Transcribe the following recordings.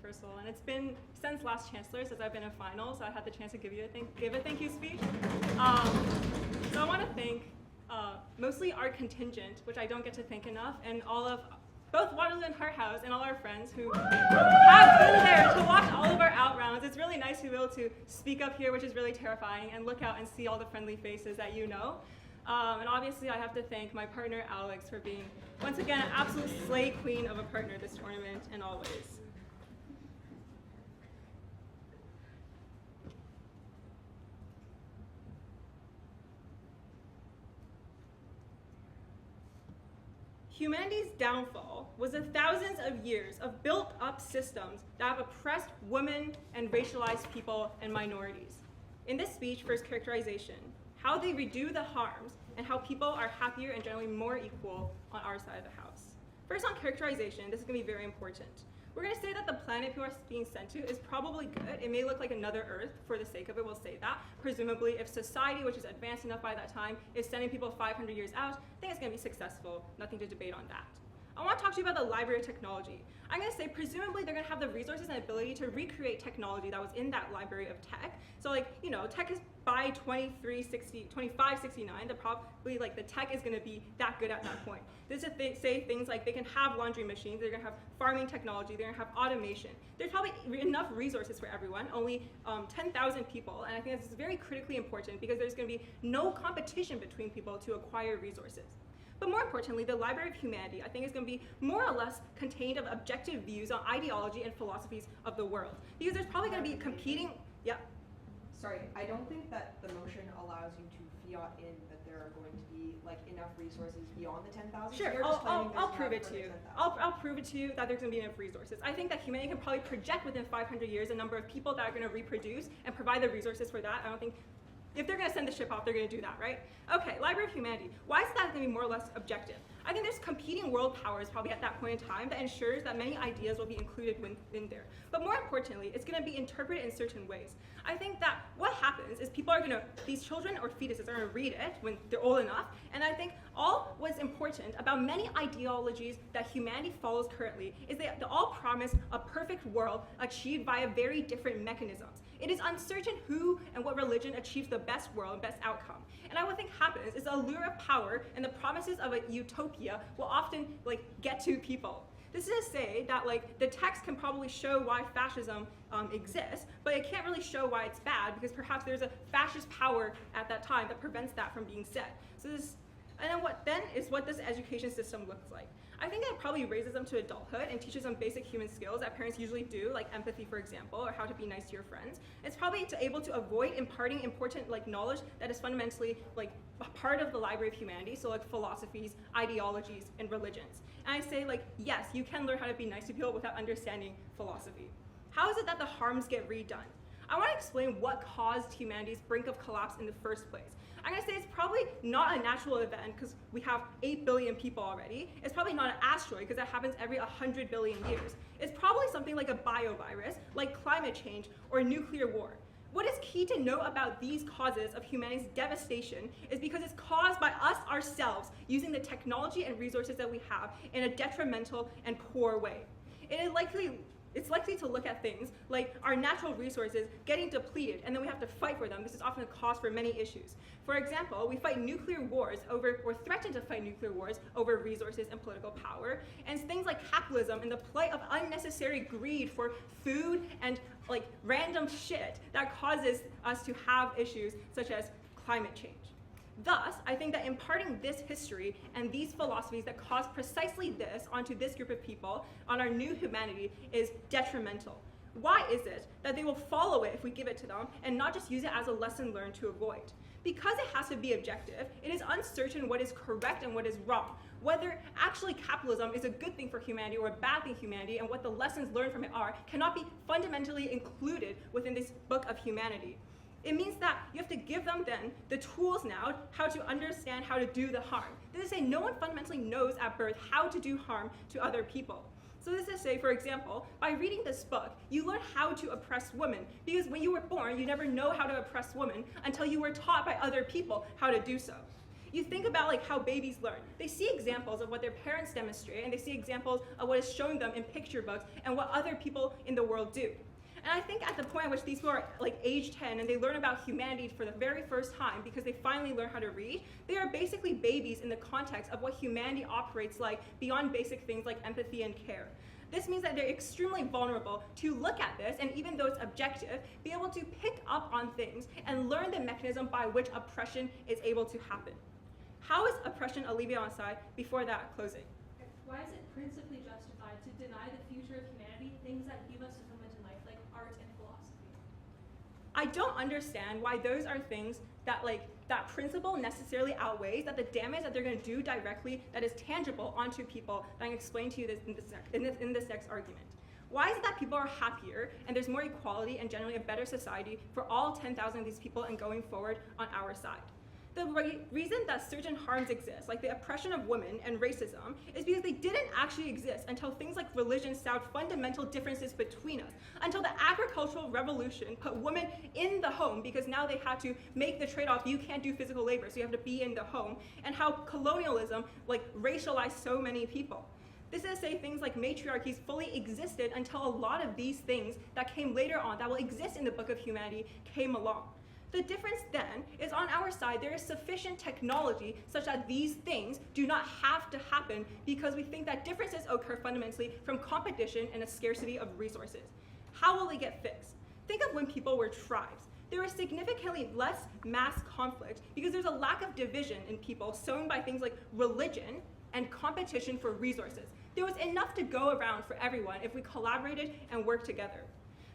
rehearsal, and it's been since last Chancellors as I've been in finals, so I had the chance to give a thank you speech. So I want to thank mostly our contingent, which I don't get to thank enough, and all of both Waterloo and Hart House and all our friends who have been there to watch all of our out rounds. It's really nice to be able to speak up here, which is really terrifying, and look out and see all the friendly faces that you know. And obviously I have to thank my partner Alex for being, once again, an absolute slay queen of a partner this tournament and always. Humanity's downfall was the thousands of years of built-up systems that have oppressed women and racialized people and minorities. In this speech, first characterization, how they redo the harms and how people are happier and generally more equal on our side of the house. First on characterization, this is gonna be very important. We're gonna say that the planet people are being sent to is probably good. It may look like another Earth for the sake of it, we'll say that. Presumably, if society, which is advanced enough by that time, is sending people 500 years out, I think it's gonna be successful. Nothing to debate on that. I wanna talk to you about the library of technology. I'm gonna say presumably they're gonna have the resources and ability to recreate technology that was in that library of tech. So like, you know, tech is by 2569, probably like the tech is gonna be that good at that point. This is to say things like they can have laundry machines, they're gonna have farming technology, they're gonna have automation. There's probably enough resources for everyone, only 10,000 people, and I think this is very critically important because there's gonna be no competition between people to acquire resources. But more importantly, the Library of Humanity, I think, is going to be more or less contained of objective views on ideology and philosophies of the world. Because there's probably going to be competing, yeah? Sorry, I don't think that the motion allows you to fiat in that there are going to be like enough resources beyond the 10,000. Sure, I'll prove it to you. I'll prove it to you that there's going to be enough resources. I think that humanity can probably project within 500 years a number of people that are going to reproduce and provide the resources for that. I don't think, if they're going to send the ship off, they're going to do that, right? Okay, Library of Humanity. Why is that going to be more or less objective? I think there's competing world powers probably at that point in time that ensures that many ideas will be included in there. But more importantly, it's going to be interpreted in certain ways. I think that what happens is people are going to, these children or fetuses are going to read it when they're old enough, and I think all what's important about many ideologies that humanity follows currently is that they all promise a perfect world achieved via very different mechanisms. It is uncertain who and what religion achieves the best world and best outcome. And I would think happens is the allure of power and the promises of a utopia will often get to people. This is to say that the text can probably show why fascism exists, but it can't really show why it's bad because perhaps there's a fascist power at that time that prevents that from being said. So this, and then what this education system looks like. I think it probably raises them to adulthood and teaches them basic human skills that parents usually do, like empathy, for example, or how to be nice to your friends. It's probably able to avoid imparting important knowledge that is fundamentally a part of the Library of Humanity, so philosophies, ideologies, and religions. And I say yes, you can learn how to be nice to people without understanding philosophy. How is it that the harms get redone? I want to explain what caused humanity's brink of collapse in the first place. I'm going to say it's probably not a natural event because we have 8 billion people already. It's probably not an asteroid because that happens every 100 billion years. It's probably something like a biovirus, like climate change or nuclear war. What is key to know about these causes of humanity's devastation is because it's caused by us ourselves using the technology and resources that we have in a detrimental and poor way. It's likely to look at things like our natural resources getting depleted, and then we have to fight for them. This is often a cause for many issues. For example, we fight nuclear wars over, or threaten to fight nuclear wars over resources and political power, and things like capitalism and the plight of unnecessary greed for food and random shit that causes us to have issues such as climate change. Thus, I think that imparting this history and these philosophies that cause precisely this onto this group of people, on our new humanity, is detrimental. Why is it that they will follow it if we give it to them and not just use it as a lesson learned to avoid? Because it has to be objective, it is uncertain what is correct and what is wrong, whether actually capitalism is a good thing for humanity or a bad thing for humanity, and what the lessons learned from it are, cannot be fundamentally included within this book of humanity. It means that you have to give them then the tools now how to understand how to do the harm. This is to say no one fundamentally knows at birth how to do harm to other people. So this is to say, for example, by reading this book, you learn how to oppress women, because when you were born, you never know how to oppress women until you were taught by other people how to do so. You think about like how babies learn. They see examples of what their parents demonstrate, and they see examples of what is shown them in picture books and what other people in the world do. And I think at the point at which these people are like age 10 and they learn about humanity for the very first time because they finally learn how to read, they are basically babies in the context of what humanity operates like beyond basic things like empathy and care. This means that they're extremely vulnerable to look at this, and even though it's objective, be able to pick up on things and learn the mechanism by which oppression is able to happen. How is oppression alleviated on side before that closing? Why is it principally justified to deny the future of humanity things that give us fulfillment in life, like art and philosophy? I don't understand why those are things that that principle necessarily outweighs that the damage that they're going to do directly that is tangible onto people that I can explain to you in this next argument. Why is it that people are happier and there's more equality and generally a better society for all 10,000 of these people and going forward on our side? The reason that certain harms exist, like the oppression of women and racism, is because they didn't actually exist until things like religion stowed fundamental differences between us, until the agricultural revolution put women in the home because now they had to make the trade-off, you can't do physical labor, so you have to be in the home, and how colonialism racialized so many people. This is to say things like matriarchies fully existed until a lot of these things that came later on, that will exist in the Book of Humanity, came along. The difference then is on our side, there is sufficient technology such that these things do not have to happen because we think that differences occur fundamentally from competition and a scarcity of resources. How will they get fixed? Think of when people were tribes. There was significantly less mass conflict because there's a lack of division in people sown by things like religion and competition for resources. There was enough to go around for everyone if we collaborated and worked together.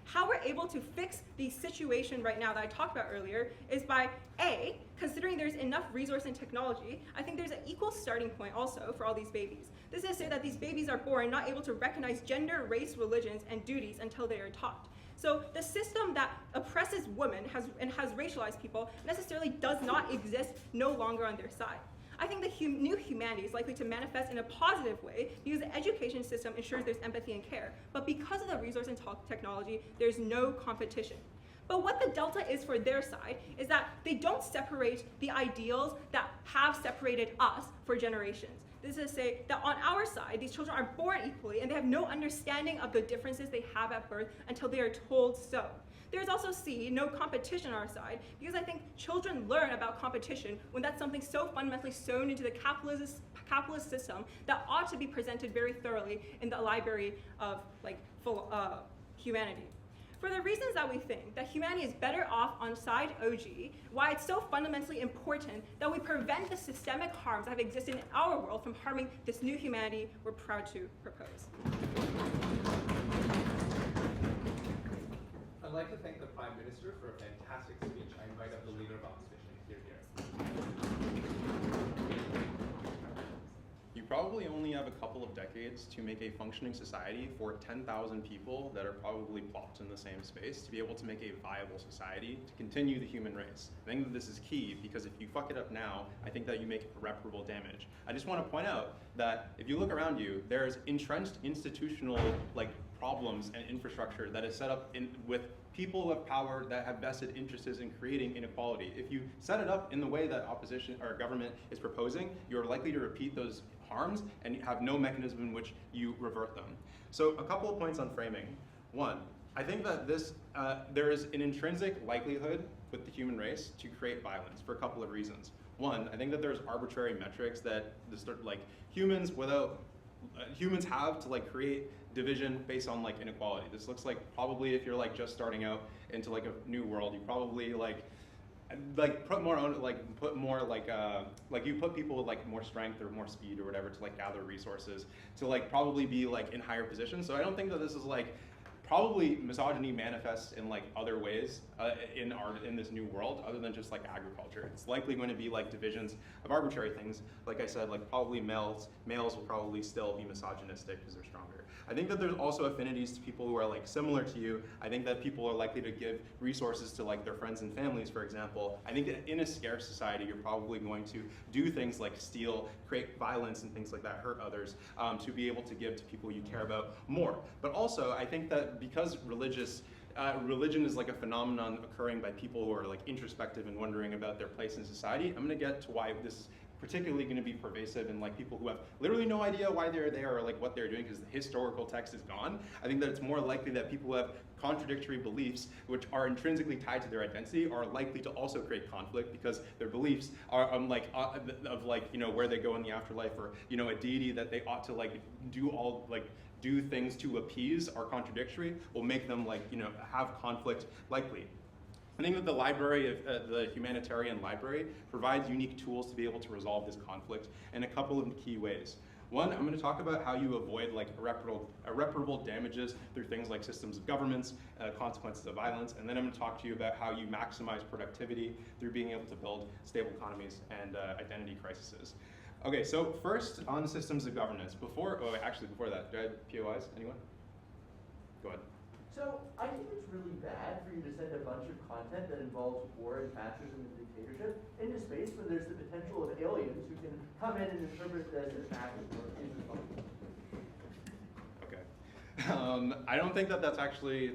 How we're able to fix the situation right now that I talked about earlier is by A, considering there's enough resource and technology, I think there's an equal starting point also for all these babies. This is to say that these babies are born not able to recognize gender, race, religions, and duties until they are taught. So the system that oppresses women and has racialized people necessarily does not exist no longer on their side. I think the new humanity is likely to manifest in a positive way because the education system ensures there's empathy and care. But because of the resource and technology, there's no competition. But what the delta is for their side is that they don't separate the ideals that have separated us for generations. This is to say that on our side, these children are born equally and they have no understanding of the differences they have at birth until they are told so. There's also C, no competition on our side, because I think children learn about competition when that's something so fundamentally sewn into the capitalist system that ought to be presented very thoroughly in the library of humanity. For the reasons that we think that humanity is better off on side OG, why it's so fundamentally important that we prevent the systemic harms that have existed in our world from harming this new humanity we're proud to propose. I'd like to thank the Prime Minister for a fantastic speech. I invite up the leader of opposition. Here. You probably only have a couple of decades to make a functioning society for 10,000 people that are probably plopped in the same space to be able to make a viable society to continue the human race. I think that this is key because if you fuck it up now, I think that you make irreparable damage. I just want to point out that if you look around you, there's entrenched institutional problems and infrastructure that is set up with people of power that have vested interests in creating inequality. If you set it up in the way that opposition or government is proposing, you're likely to repeat those harms and have no mechanism in which you revert them. So a couple of points on framing. One, I think that there is an intrinsic likelihood with the human race to create violence for a couple of reasons. One, I think that there's arbitrary metrics that humans have to create division based on inequality. This looks like probably if you're just starting out into a new world, you probably you put people with more strength or more speed or whatever to gather resources to probably be in higher positions. So I don't think that this is probably misogyny manifests in other ways in this new world other than just agriculture. It's likely going to be divisions of arbitrary things. Like I said, probably males will probably still be misogynistic because they're stronger. I think that there's also affinities to people who are similar to you. I think that people are likely to give resources to their friends and families, for example. I think that in a scarce society, you're probably going to do things like steal, create violence and things like that, hurt others, to be able to give to people you care about more. But also, I think that because religion is a phenomenon occurring by people who are introspective and wondering about their place in society, I'm gonna get to why this is particularly going to be pervasive in like people who have literally no idea why they're there or like what they're doing because the historical text is gone. I think that it's more likely that people who have contradictory beliefs which are intrinsically tied to their identity are likely to also create conflict because their beliefs are of where they go in the afterlife or a deity that they ought to do things to appease are contradictory will make them have conflict likely. I think that the library, the humanitarian library, provides unique tools to be able to resolve this conflict in a couple of key ways. One, I'm going to talk about how you avoid irreparable damages through things like systems of governments, consequences of violence, and then I'm going to talk to you about how you maximize productivity through being able to build stable economies and identity crises. Okay, so first on systems of governance. Before that, do I have POIs? Anyone? Go ahead. So I think it's really bad for you to send a bunch of content that involves war and fascism and dictatorship into space when there's the potential of aliens who can come in and interpret this as fascism or Islam. Okay. I don't think that that's actually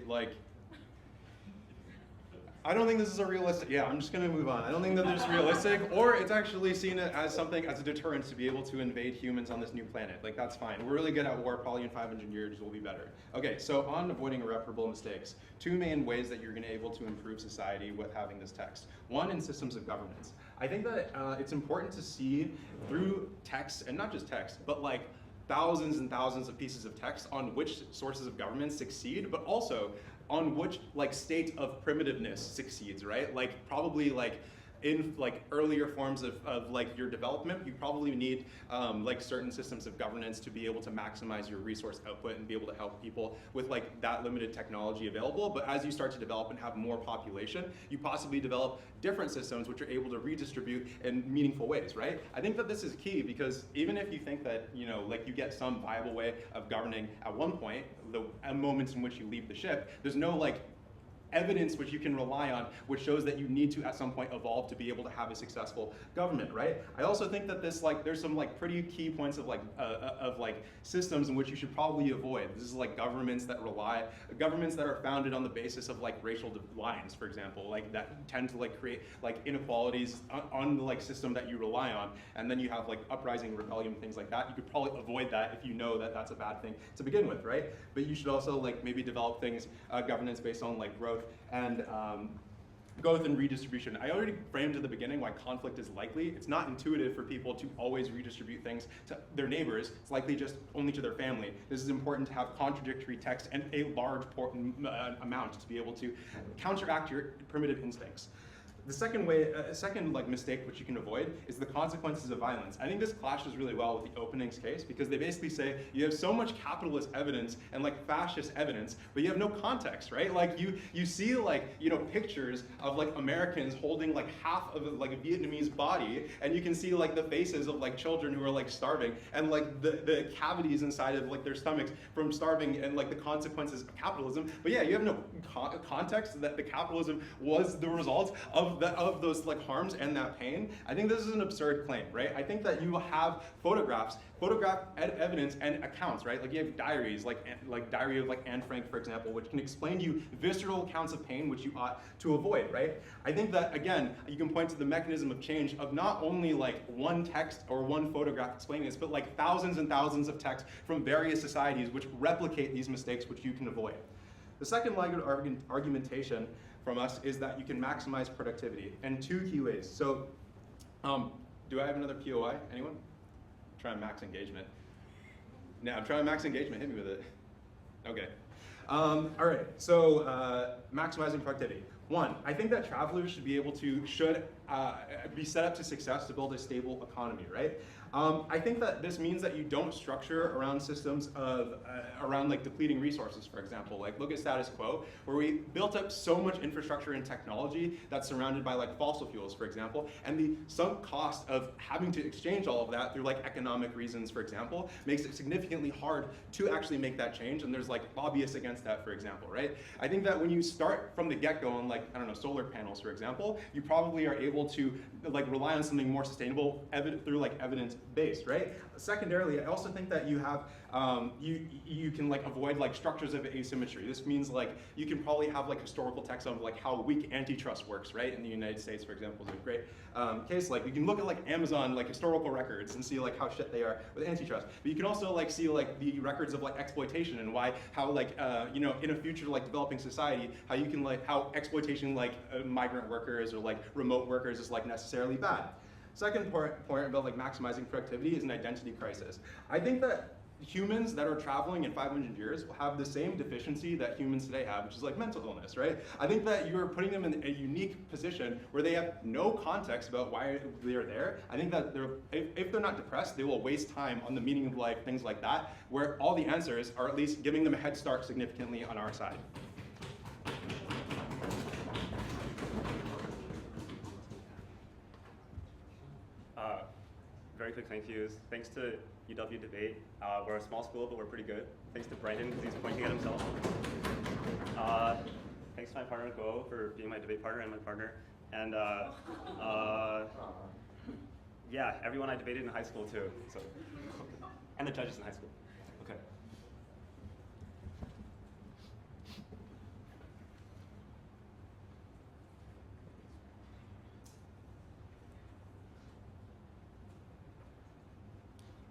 I don't think this is a realistic, I'm just gonna move on. I don't think that this is realistic, or it's actually seen as something, as a deterrent to be able to invade humans on this new planet. Like, that's fine. We're really good at war, probably in 500 years we'll be better. Okay, so on avoiding irreparable mistakes, two main ways that you're gonna be able to improve society with having this text. One, in systems of governance. I think that it's important to see through text, and not just text, but thousands and thousands of pieces of text on which sources of government succeed, but also on which state of primitiveness succeeds, right? Probably in earlier forms of your development, you probably need certain systems of governance to be able to maximize your resource output and be able to help people with that limited technology available. But as you start to develop and have more population, you possibly develop different systems which are able to redistribute in meaningful ways, right? I think that this is key because even if you think that you get some viable way of governing at one point, the moments in which you leave the ship, there's no evidence which you can rely on which shows that you need to at some point evolve to be able to have a successful government, right? I also think that this there's some pretty key points of systems in which you should probably avoid. This is governments that are founded on the basis of racial lines, for example, that tend to create inequalities on the system that you rely on, and then you have uprising, rebellion, things like that. You could probably avoid that if you know that that's a bad thing to begin with, right? But you should also maybe develop things, governance based on growth and growth and redistribution. I already framed at the beginning why conflict is likely. It's not intuitive for people to always redistribute things to their neighbors. It's likely just only to their family. This is important to have contradictory text and a large amount to be able to counteract your primitive instincts. The second mistake which you can avoid is the consequences of violence. I think this clashes really well with the openings case because they basically say you have so much capitalist evidence and fascist evidence, but you have no context, right? You see pictures of Americans holding half of a Vietnamese body, and you can see the faces of children who are starving, and the cavities inside of their stomachs from starving, and the consequences of capitalism. But yeah, you have no context that the capitalism was the result of those like harms and that pain. I think this is an absurd claim, right? I think that you have photograph evidence and accounts, right? Like you have diaries, like diary of like Anne Frank, for example, which can explain to you visceral accounts of pain, which you ought to avoid, right? I think that, again, you can point to the mechanism of change of not only like one text or one photograph explaining this, but like thousands and thousands of texts from various societies which replicate these mistakes which you can avoid. The second leg of argumentation from us is that you can maximize productivity in two key ways. So, do I have another POI? Anyone? I'm trying max engagement. No, I'm trying max engagement. Hit me with it. Okay. All right. So, maximizing productivity. One, I think that travelers should be be set up to success to build a stable economy, right? I think that this means that you don't structure around systems of, around like depleting resources, for example. Like look at status quo, where we built up so much infrastructure and technology that's surrounded by like fossil fuels, for example, and the sunk cost of having to exchange all of that through like economic reasons, for example, makes it significantly hard to actually make that change, and there's like lobbyists against that, for example, right? I think that when you start from the get-go on like, I don't know, solar panels, for example, you probably are able to like rely on something more sustainable through like evidence-based, right? Secondarily, I also think that you have you can like avoid like structures of asymmetry. This means like you can probably have like historical texts on like how weak antitrust works, right? In the United States, for example, is a great case. Like you can look at like Amazon like historical records and see like how shit they are with antitrust. But you can also like see like the records of like exploitation and how like you know, in a future like developing society, how you can like how exploitation like migrant workers or like remote workers is like necessarily bad. Second point about like maximizing productivity is an identity crisis. I think that humans that are traveling in 500 years will have the same deficiency that humans today have, which is like mental illness, right? I think that you're putting them in a unique position where they have no context about why they're there. I think that if they're not depressed, they will waste time on the meaning of life, things like that, where all the answers are at least giving them a head start significantly on our side. Very quick thank yous. Thanks to UW Debate. We're a small school, but we're pretty good. Thanks to Brendan, because he's pointing at himself. Thanks to my partner, Guo, for being my debate partner and my partner. And yeah, everyone I debated in high school, too. So, and the judges in high school. Okay.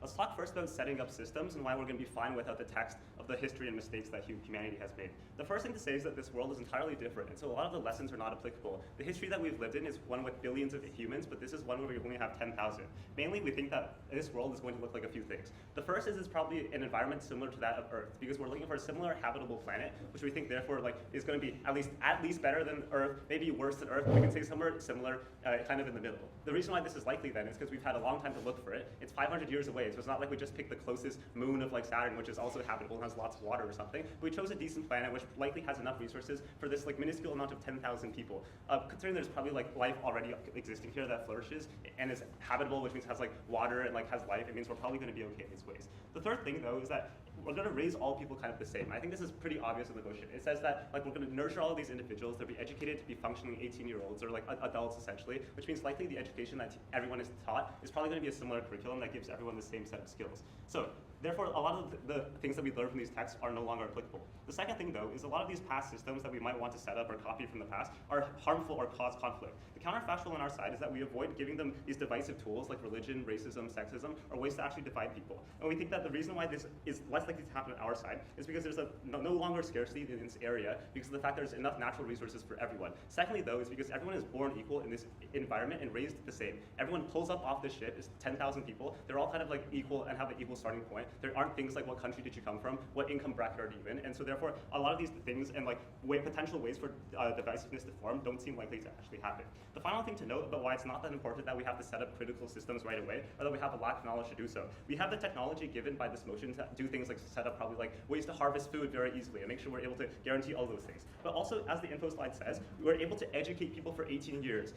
Let's talk first about setting up systems and why we're going to be fine without the text of the history and mistakes that humanity has made. The first thing to say is that this world is entirely different, and so a lot of the lessons are not applicable. The history that we've lived in is one with billions of humans, but this is one where we only have 10,000. Mainly, we think that this world is going to look like a few things. The first is it's probably an environment similar to that of Earth, because we're looking for a similar habitable planet, which we think therefore like is going to be at least better than Earth, maybe worse than Earth, but we can say somewhere similar, kind of in the middle. The reason why this is likely then is because we've had a long time to look for it. It's 500 years away, so it's not like we just picked the closest moon of like Saturn, which is also habitable and has lots of water or something. But we chose a decent planet which likely has enough resources for this like minuscule amount of 10,000 people. Considering there's probably like life already existing here that flourishes and is habitable, which means has like water and like has life, it means we're probably going to be okay in these ways. The third thing though is that we're going to raise all people kind of the same. I think this is pretty obvious in the motion. It says that like we're going to nurture all of these individuals. They'll be educated to be functioning 18-year-olds or like adults essentially, which means likely the education that everyone is taught is probably going to be a similar curriculum that gives everyone the same set of skills. So therefore, a lot of the things that we learn from these texts are no longer applicable. The second thing, though, is a lot of these past systems that we might want to set up or copy from the past are harmful or cause conflict. The counterfactual on our side is that we avoid giving them these divisive tools like religion, racism, sexism, or ways to actually divide people. And we think that the reason why this is less likely to happen on our side is because there's no longer scarcity in this area because of the fact that there's enough natural resources for everyone. Secondly, though, is because everyone is born equal in this environment and raised the same. Everyone pulls up off this ship, is 10,000 people. They're all kind of like equal and have an equal starting point. There aren't things like what country did you come from, what income bracket are you in, and so therefore a lot of these things and like potential ways for divisiveness to form don't seem likely to actually happen. The final thing to note about why it's not that important that we have to set up critical systems right away, or that we have a lack of knowledge to do so. We have the technology given by this motion to do things like set up probably like ways to harvest food very easily and make sure we're able to guarantee all those things. But also, as the info slide says, we're able to educate people for 18 years,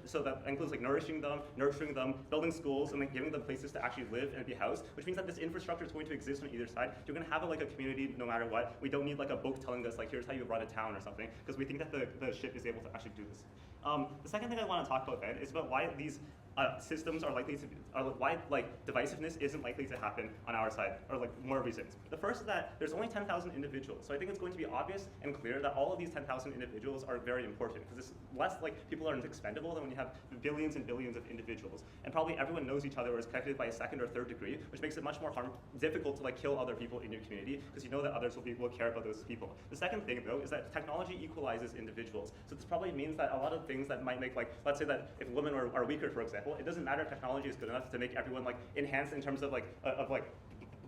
so that includes like nourishing them, nurturing them, building schools, and then giving them places to actually live and be housed, which means that this infrastructure is going to exist on either side. You're going to have like a community no matter what. We don't need like a book telling us like here's how you run a town or something, because we think that the ship is able to actually do this. The second thing I want to talk about then is about why these systems are likely to why like divisiveness isn't likely to happen on our side, or like more reasons. The first is that there's only 10,000 individuals, so I think it's going to be obvious and clear that all of these 10,000 individuals are very important, because it's less like people aren't expendable than when you have billions and billions of individuals, and probably everyone knows each other or is connected by a second or third degree, which makes it much more difficult to like kill other people in your community, because you know that others will care about those people. The second thing though is that technology equalizes individuals, so this probably means that a lot of things that might make like, let's say that if women are weaker, for example, it doesn't matter if technology is good enough to make everyone like enhanced in terms of like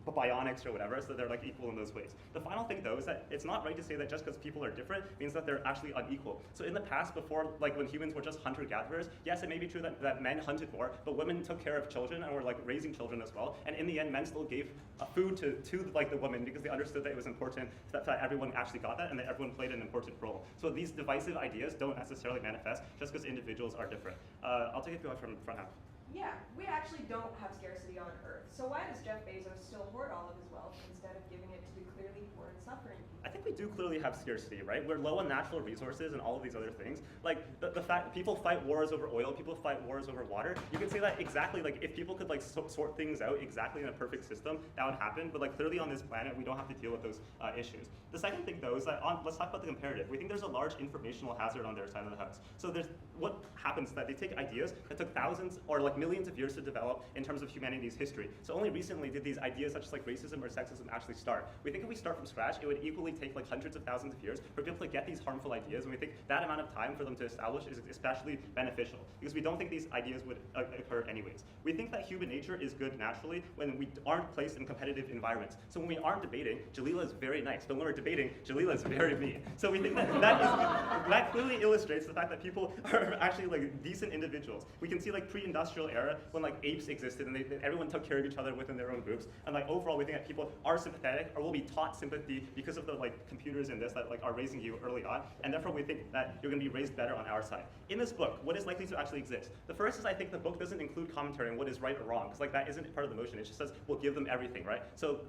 bionics or whatever, so they're like equal in those ways. The final thing though is that it's not right to say that just because people are different means that they're actually unequal. So in the past, before like when humans were just hunter-gatherers, yes, it may be true that men hunted more, but women took care of children and were like raising children as well. And in the end, men still gave food to like the women because they understood that it was important that everyone actually got that and that everyone played an important role. So these divisive ideas don't necessarily manifest just because individuals are different. I'll take it from front half. Yeah, we actually don't have scarcity on Earth. So why does Jeff Bezos still hoard all of his wealth instead of giving it to the clearly poor and suffering people? I think we do clearly have scarcity, right? We're low on natural resources and all of these other things. Like the fact that people fight wars over oil, people fight wars over water. You can say that exactly, like if people could like sort things out exactly in a perfect system, that would happen. But like clearly on this planet, we don't have to deal with those issues. The second thing though is that let's talk about the comparative. We think there's a large informational hazard on their side of the house. So there's what happens is that they take ideas that took thousands or like millions of years to develop in terms of humanity's history. So only recently did these ideas such as like racism or sexism actually start. We think if we start from scratch, it would equally take like hundreds of thousands of years for people to get these harmful ideas, and we think that amount of time for them to establish is especially beneficial because we don't think these ideas would occur anyways. We think that human nature is good naturally when we aren't placed in competitive environments. So when we aren't debating, Jaleelah is very nice, but when we're debating, Jaleelah is very mean. So we think that clearly illustrates the fact that people are actually like decent individuals. We can see like pre-industrial era when like apes existed and everyone took care of each other within their own groups, and like overall we think that people are sympathetic or will be taught sympathy because of the like computers in this that like are raising you early on, and therefore we think that you're going to be raised better on our side. In this book, what is likely to actually exist? The first is I think the book doesn't include commentary on what is right or wrong, because like that isn't part of the motion. It just says we'll give them everything, right? So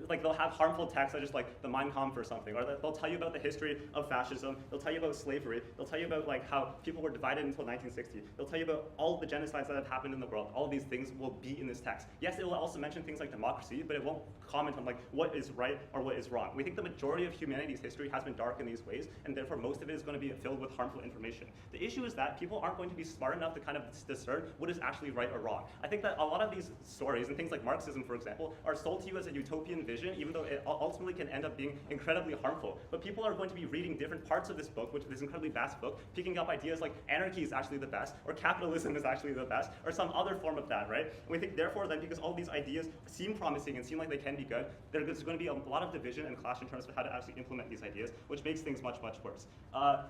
like they'll have harmful texts such as like the Mein Kampf or something, or they'll tell you about the history of fascism, they'll tell you about slavery, they'll tell you about like how people were divided until 1960, they'll tell you about all the genocides that have happened in the world. All of these things will be in this text. Yes, it will also mention things like democracy, but it won't comment on like what is right or what is wrong. We think the majority of humanity's history has been dark in these ways, and therefore most of it is going to be filled with harmful information. The issue is that people aren't going to be smart enough to kind of discern what is actually right or wrong. I think that a lot of these stories and things like Marxism, for example, are sold to you as a utopian vision, even though it ultimately can end up being incredibly harmful. But people are going to be reading different parts of this book, which is this incredibly vast book, picking up ideas like anarchy is actually the best, or capitalism is actually the best, or some other form of that, right? And we think therefore then because all these ideas seem promising and seem like they can be good, there's going to be a lot of division and clash in terms of how to actually implement these ideas, which makes things much, much worse.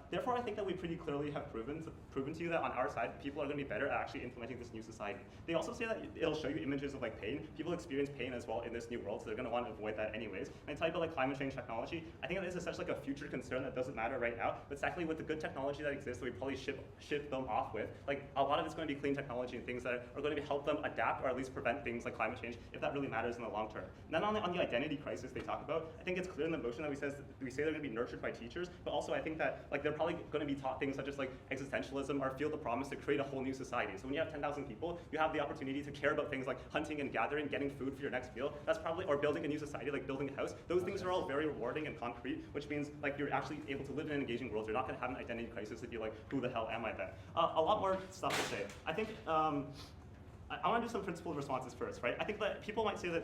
Therefore, I think that we pretty clearly have proven to you that on our side, people are going to be better at actually implementing this new society. They also say that it'll show you images of like pain. People experience pain as well in this new world, so they're going to want to avoid that anyways. And I tell you about like climate change technology. I think that this is such like a future concern that doesn't matter right now, but secondly, with the good technology that exists that we probably ship them off with, like a lot of it's going to be clean technology and things that are going to help them adapt or at least prevent things like climate change if that really matters in the long term. And then on the identity crisis they talk about, I think it's clear in the motion that we say they're going to be nurtured by teachers, but also I think that like they're probably going to be taught things such as like existentialism or feel the promise to create a whole new society. So when you have 10,000 people, you have the opportunity to care about things like hunting and gathering, getting food for your next meal. That's probably, or building a new society, like building a house. Those things are all very rewarding and concrete, which means like you're actually able to live in an engaging world. You're not going to have an identity crisis if you're like, who the hell am I then? A lot more stuff to say. I think I want to do some principled responses first, right? I think that people might say that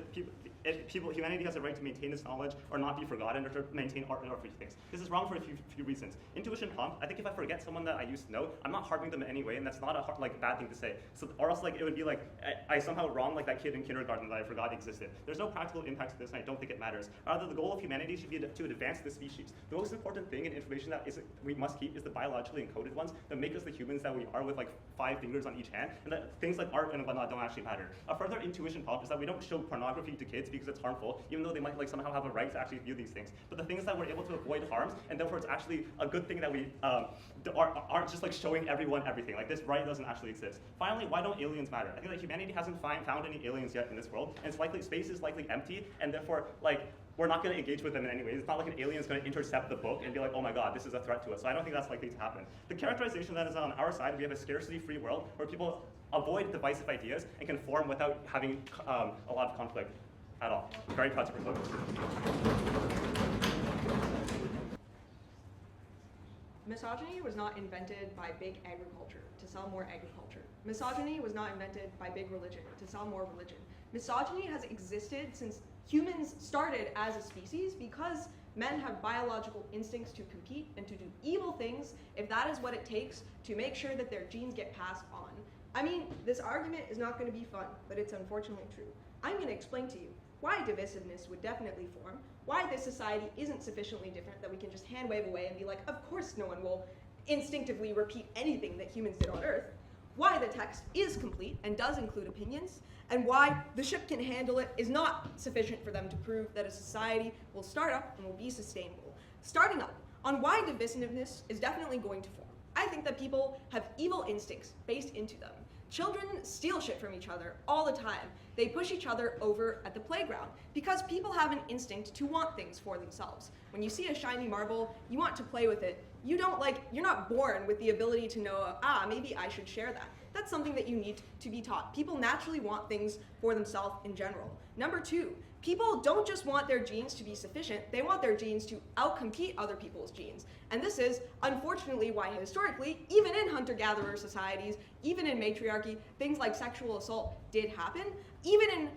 humanity has a right to maintain its knowledge or not be forgotten or to maintain art or free things. This is wrong for a few reasons. Intuition prompt, I think if I forget someone that I used to know, I'm not harming them in any way, and that's not a bad thing to say. So, or else like it would be like I somehow wronged like that kid in kindergarten that I forgot existed. There's no practical impact to this, and I don't think it matters. Rather, the goal of humanity should be to advance the species. The most important thing in information that we must keep is the biologically encoded ones that make us the humans that we are with like 5 fingers on each hand, and that things like art and whatnot don't actually matter. A further intuition prompt is that we don't show pornography to kids because it's harmful, even though they might like somehow have a right to actually view these things. But the thing is that we're able to avoid harms, and therefore it's actually a good thing that we aren't just like showing everyone everything. Like this right doesn't actually exist. Finally, why don't aliens matter? I think that humanity hasn't found any aliens yet in this world, and it's likely space is likely empty, and therefore like we're not going to engage with them in any way. It's not like an alien is going to intercept the book and be like, oh my god, this is a threat to us. So I don't think that's likely to happen. The characterization that is on our side, we have a scarcity-free world where people avoid divisive ideas and can form without having a lot of conflict at all. Very proud to propose. Misogyny was not invented by big agriculture to sell more agriculture. Misogyny was not invented by big religion to sell more religion. Misogyny has existed since humans started as a species because men have biological instincts to compete and to do evil things if that is what it takes to make sure that their genes get passed on. I mean, this argument is not going to be fun, but it's unfortunately true. I'm going to explain to you why divisiveness would definitely form, why this society isn't sufficiently different that we can just hand wave away and be like, of course no one will instinctively repeat anything that humans did on Earth, why the text is complete and does include opinions, and why the ship can handle it is not sufficient for them to prove that a society will start up and will be sustainable. Starting up on why divisiveness is definitely going to form. I think that people have evil instincts based into them. Children steal shit from each other all the time. They push each other over at the playground because people have an instinct to want things for themselves. When you see a shiny marble, you want to play with it. You're not born with the ability to know, maybe I should share that. That's something that you need to be taught. People naturally want things for themselves in general. Number 2, people don't just want their genes to be sufficient, they want their genes to outcompete other people's genes. And this is, unfortunately, why historically, even in hunter-gatherer societies, even in matriarchy, things like sexual assault did happen. Even in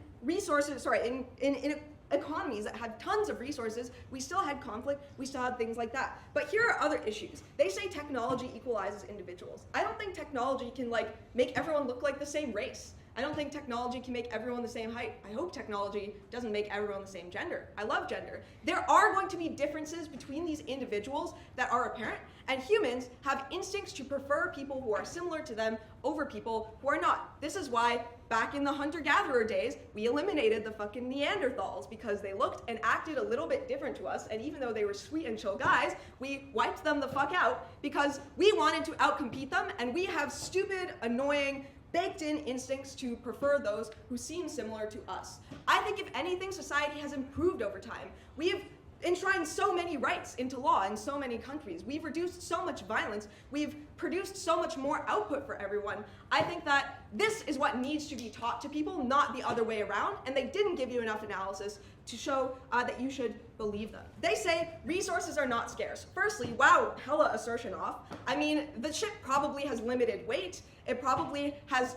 in economies that had tons of resources, we still had conflict, we still had things like that. But here are other issues. They say technology equalizes individuals. I don't think technology can make everyone look like the same race. I don't think technology can make everyone the same height. I hope technology doesn't make everyone the same gender. I love gender. There are going to be differences between these individuals that are apparent, and humans have instincts to prefer people who are similar to them over people who are not. This is why back in the hunter-gatherer days, we eliminated the fucking Neanderthals because they looked and acted a little bit different to us, and even though they were sweet and chill guys, we wiped them the fuck out because we wanted to outcompete them, and we have stupid, annoying, baked-in instincts to prefer those who seem similar to us. I think if anything, society has improved over time. We have enshrined so many rights into law in so many countries. We've reduced so much violence. We've produced so much more output for everyone. I think that this is what needs to be taught to people, not the other way around, and they didn't give you enough analysis to show that you should believe them. They say resources are not scarce. Firstly, wow, hella assertion off. I mean, the ship probably has limited weight. It probably has,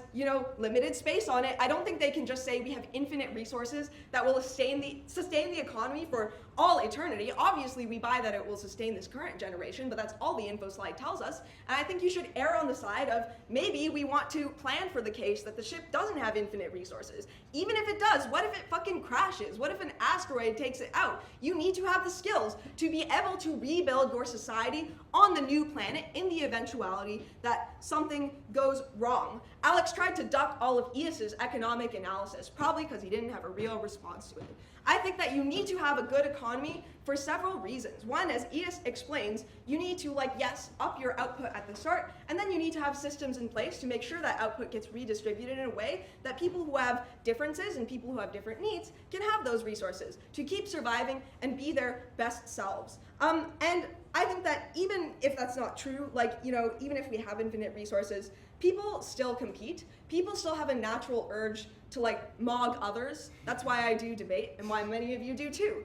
limited space on it. I don't think they can just say we have infinite resources that will sustain the economy for all eternity. Obviously, we buy that it will sustain this current generation, but that's all the info slide tells us. And I think you should err on the side of maybe we want to plan for the case that the ship doesn't have infinite resources. Even if it does, what if it fucking crashes? What if an asteroid takes it out? You need to have the skills to be able to rebuild your society on the new planet in the eventuality that something goes wrong. Alex tried to duck all of Eyas's economic analysis, probably because he didn't have a real response to it. I think that you need to have a good economy for several reasons. One, as Eyas explains, you need to, up your output at the start, and then you need to have systems in place to make sure that output gets redistributed in a way that people who have differences and people who have different needs can have those resources to keep surviving and be their best selves. And I think that even if that's not true, even if we have infinite resources, people still compete. People still have a natural urge to mog others. That's why I do debate and why many of you do too.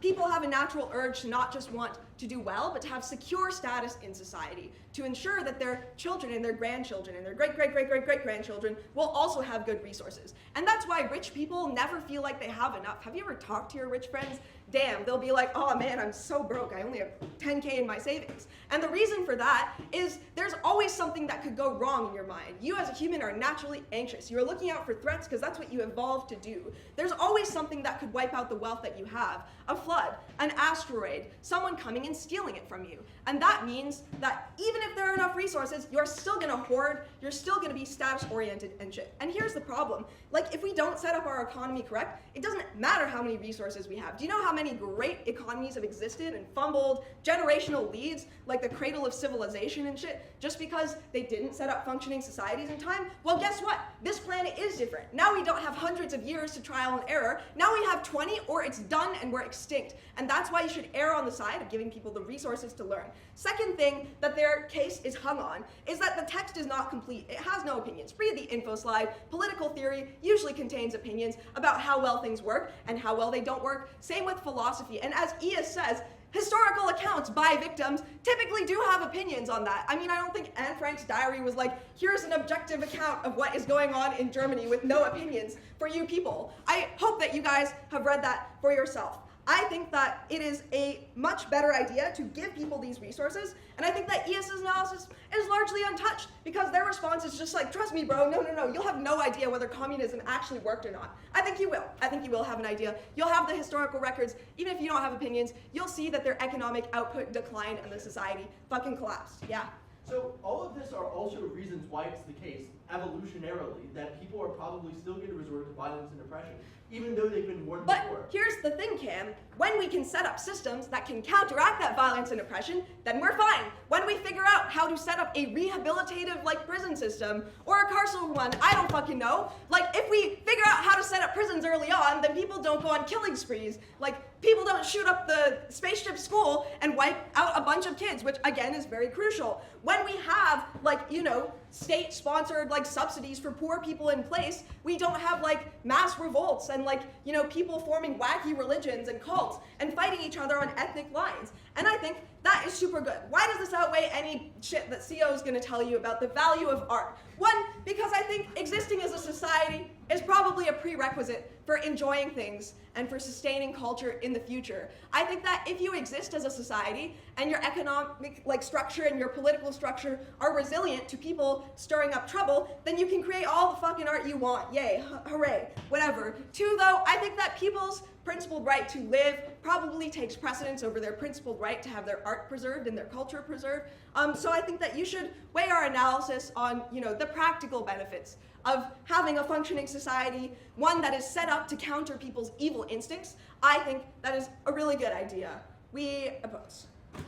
People have a natural urge to not just want to do well, but to have secure status in society, to ensure that their children and their grandchildren and their great-great-great-great-great-grandchildren will also have good resources. And that's why rich people never feel like they have enough. Have you ever talked to your rich friends? Damn, they'll be like, oh man, I'm so broke. I only have 10K in my savings. And the reason for that is there's always something that could go wrong in your mind. You as a human are naturally anxious. You're looking out for threats because that's what you evolved to do. There's always something that could wipe out the wealth that you have. A flood, an asteroid, someone coming and stealing it from you. And that means that even if there are enough resources, you're still gonna hoard, you're still gonna be status-oriented and shit. And here's the problem. If we don't set up our economy correct, it doesn't matter how many resources we have. Do you know how many great economies have existed and fumbled generational leads, like the cradle of civilization and shit, just because they didn't set up functioning societies in time? Well, guess what? This planet is different. Now we don't have hundreds of years to trial and error. Now we have 20, or it's done and we're extinct. And that's why you should err on the side of giving people the resources to learn. Second thing that their case is hung on is that the text is not complete. It has no opinions. Read the info slide. Political theory usually contains opinions about how well things work and how well they don't work. Same with philosophy. And as Eyas says, historical accounts by victims typically do have opinions on that. I mean, I don't think Anne Frank's diary was like, here's an objective account of what is going on in Germany with no opinions for you people. I hope that you guys have read that for yourself. I think that it is a much better idea to give people these resources, and I think that Eyas's analysis is largely untouched because their response is just like, trust me, bro, no, you'll have no idea whether communism actually worked or not. I think you will. I think you will have an idea. You'll have the historical records. Even if you don't have opinions, you'll see that their economic output declined and the society fucking collapsed. Yeah. So all of this are also reasons why it's the case, evolutionarily, that people are probably still going to resort to violence and oppression. even though they've been warned But before. here's the thing, Cam. When we can set up systems that can counteract that violence and oppression, then we're fine. When we figure out how to set up a rehabilitative, like, prison system, or a carceral one, I don't fucking know. Like, if we figure out how to set up prisons early on, then people don't go on killing sprees. Like, people don't shoot up the spaceship school and wipe out a bunch of kids, which, again, is very crucial. When we have, like, you know, state-sponsored, like, subsidies for poor people in place, we don't have, like, mass revolts and, like, you know, people forming wacky religions and cults and fighting each other on ethnic lines. And I think that is super good. Why does this outweigh any shit that CO is going to tell you about the value of art? One, because I think existing as a society is probably a prerequisite for enjoying things and for sustaining culture in the future. I think that if you exist as a society and your economic, like, structure and your political structure are resilient to people stirring up trouble, then you can create all the fucking art you want. Yay, hooray, whatever. Two, though, I think that people's principled right to live probably takes precedence over their principled right to have their art preserved and their culture preserved. So I think that you should weigh our analysis on, you know, the practical benefits of having a functioning society, one that is set up to counter people's evil instincts. I think that is a really good idea. We oppose. I'd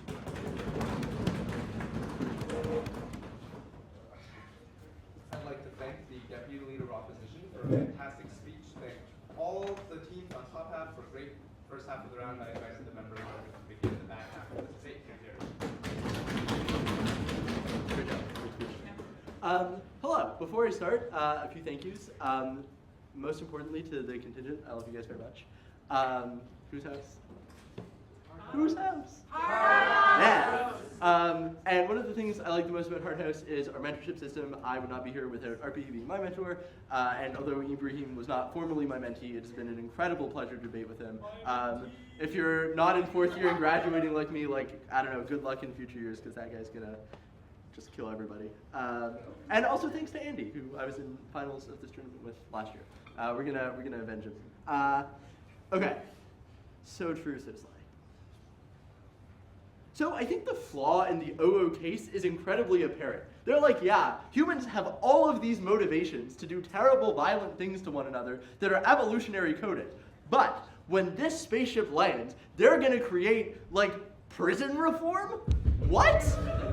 like to thank the Deputy Leader of Opposition for a fantastic speech. Thank all the teams on top half for great first half of the round. I invited the members to begin the back half of the debate. Hello. Before I start, a few thank yous. Most importantly to the contingent. I love you guys very much. Whose house? Whose house? Yeah. And one of the things I like the most about Hard House is our mentorship system. I would not be here without Arpi being my mentor. And although Ibrahim was not formally my mentee, it's been an incredible pleasure to debate with him. If you're not in 4th year and graduating like me, like, I don't know, good luck in future years, because that guy's gonna just kill everybody. And also thanks to Andy, who I was in finals of this tournament with last year. We're gonna avenge him. Okay, so true, so sly. So I think the flaw in the OO case is incredibly apparent. They're like, yeah, humans have all of these motivations to do terrible, violent things to one another that are evolutionary coded. But when this spaceship lands, they're gonna create, like, prison reform? What?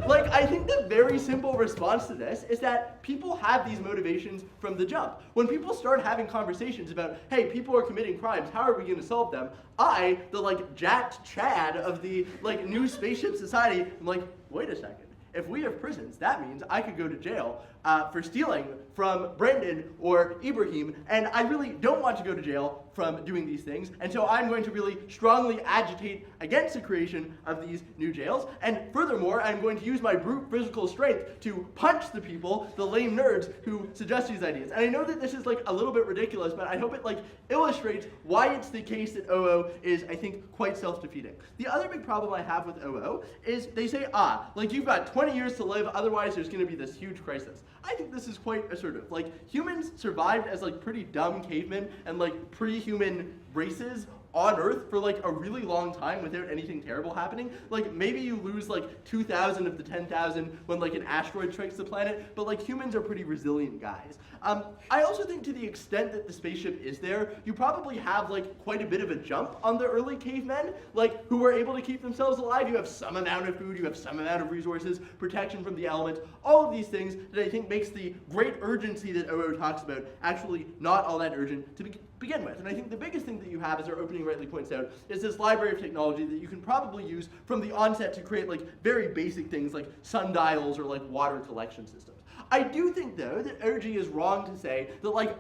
Like, I think the very simple response to this is that people have these motivations from the jump. When people start having conversations about, hey, people are committing crimes, how are we gonna solve them? I, the, like, jacked Chad of the, like, new spaceship society, I'm like, wait a second. If we have prisons, that means I could go to jail for stealing from Brandon or Ibrahim, and I really don't want to go to jail from doing these things, and so I'm going to really strongly agitate against the creation of these new jails, and furthermore, I'm going to use my brute physical strength to punch the people, the lame nerds, who suggest these ideas. And I know that this is, like, a little bit ridiculous, but I hope it, like, illustrates why it's the case that OO is, I think, quite self-defeating. The other big problem I have with OO is they say, like, you've got 20 years to live, otherwise there's going to be this huge crisis. I think this is quite assertive. Like, humans survived as, like, pretty dumb cavemen and, like, pre-human races on Earth for, like, a really long time without anything terrible happening. Like, maybe you lose, like, 2,000 of the 10,000 when, like, an asteroid strikes the planet, but, like, humans are pretty resilient guys. I also think to the extent that the spaceship is there, you probably have, like, quite a bit of a jump on the early cavemen, like, who were able to keep themselves alive. You have some amount of food, you have some amount of resources, protection from the elements, all of these things that I think makes the great urgency that OO talks about actually not all that urgent to begin with. And I think the biggest thing that you have, as our opening rightly points out, is this library of technology that you can probably use from the onset to create, like, very basic things like sundials or, like, water collection systems. I do think, though, that OG is wrong to say that, like,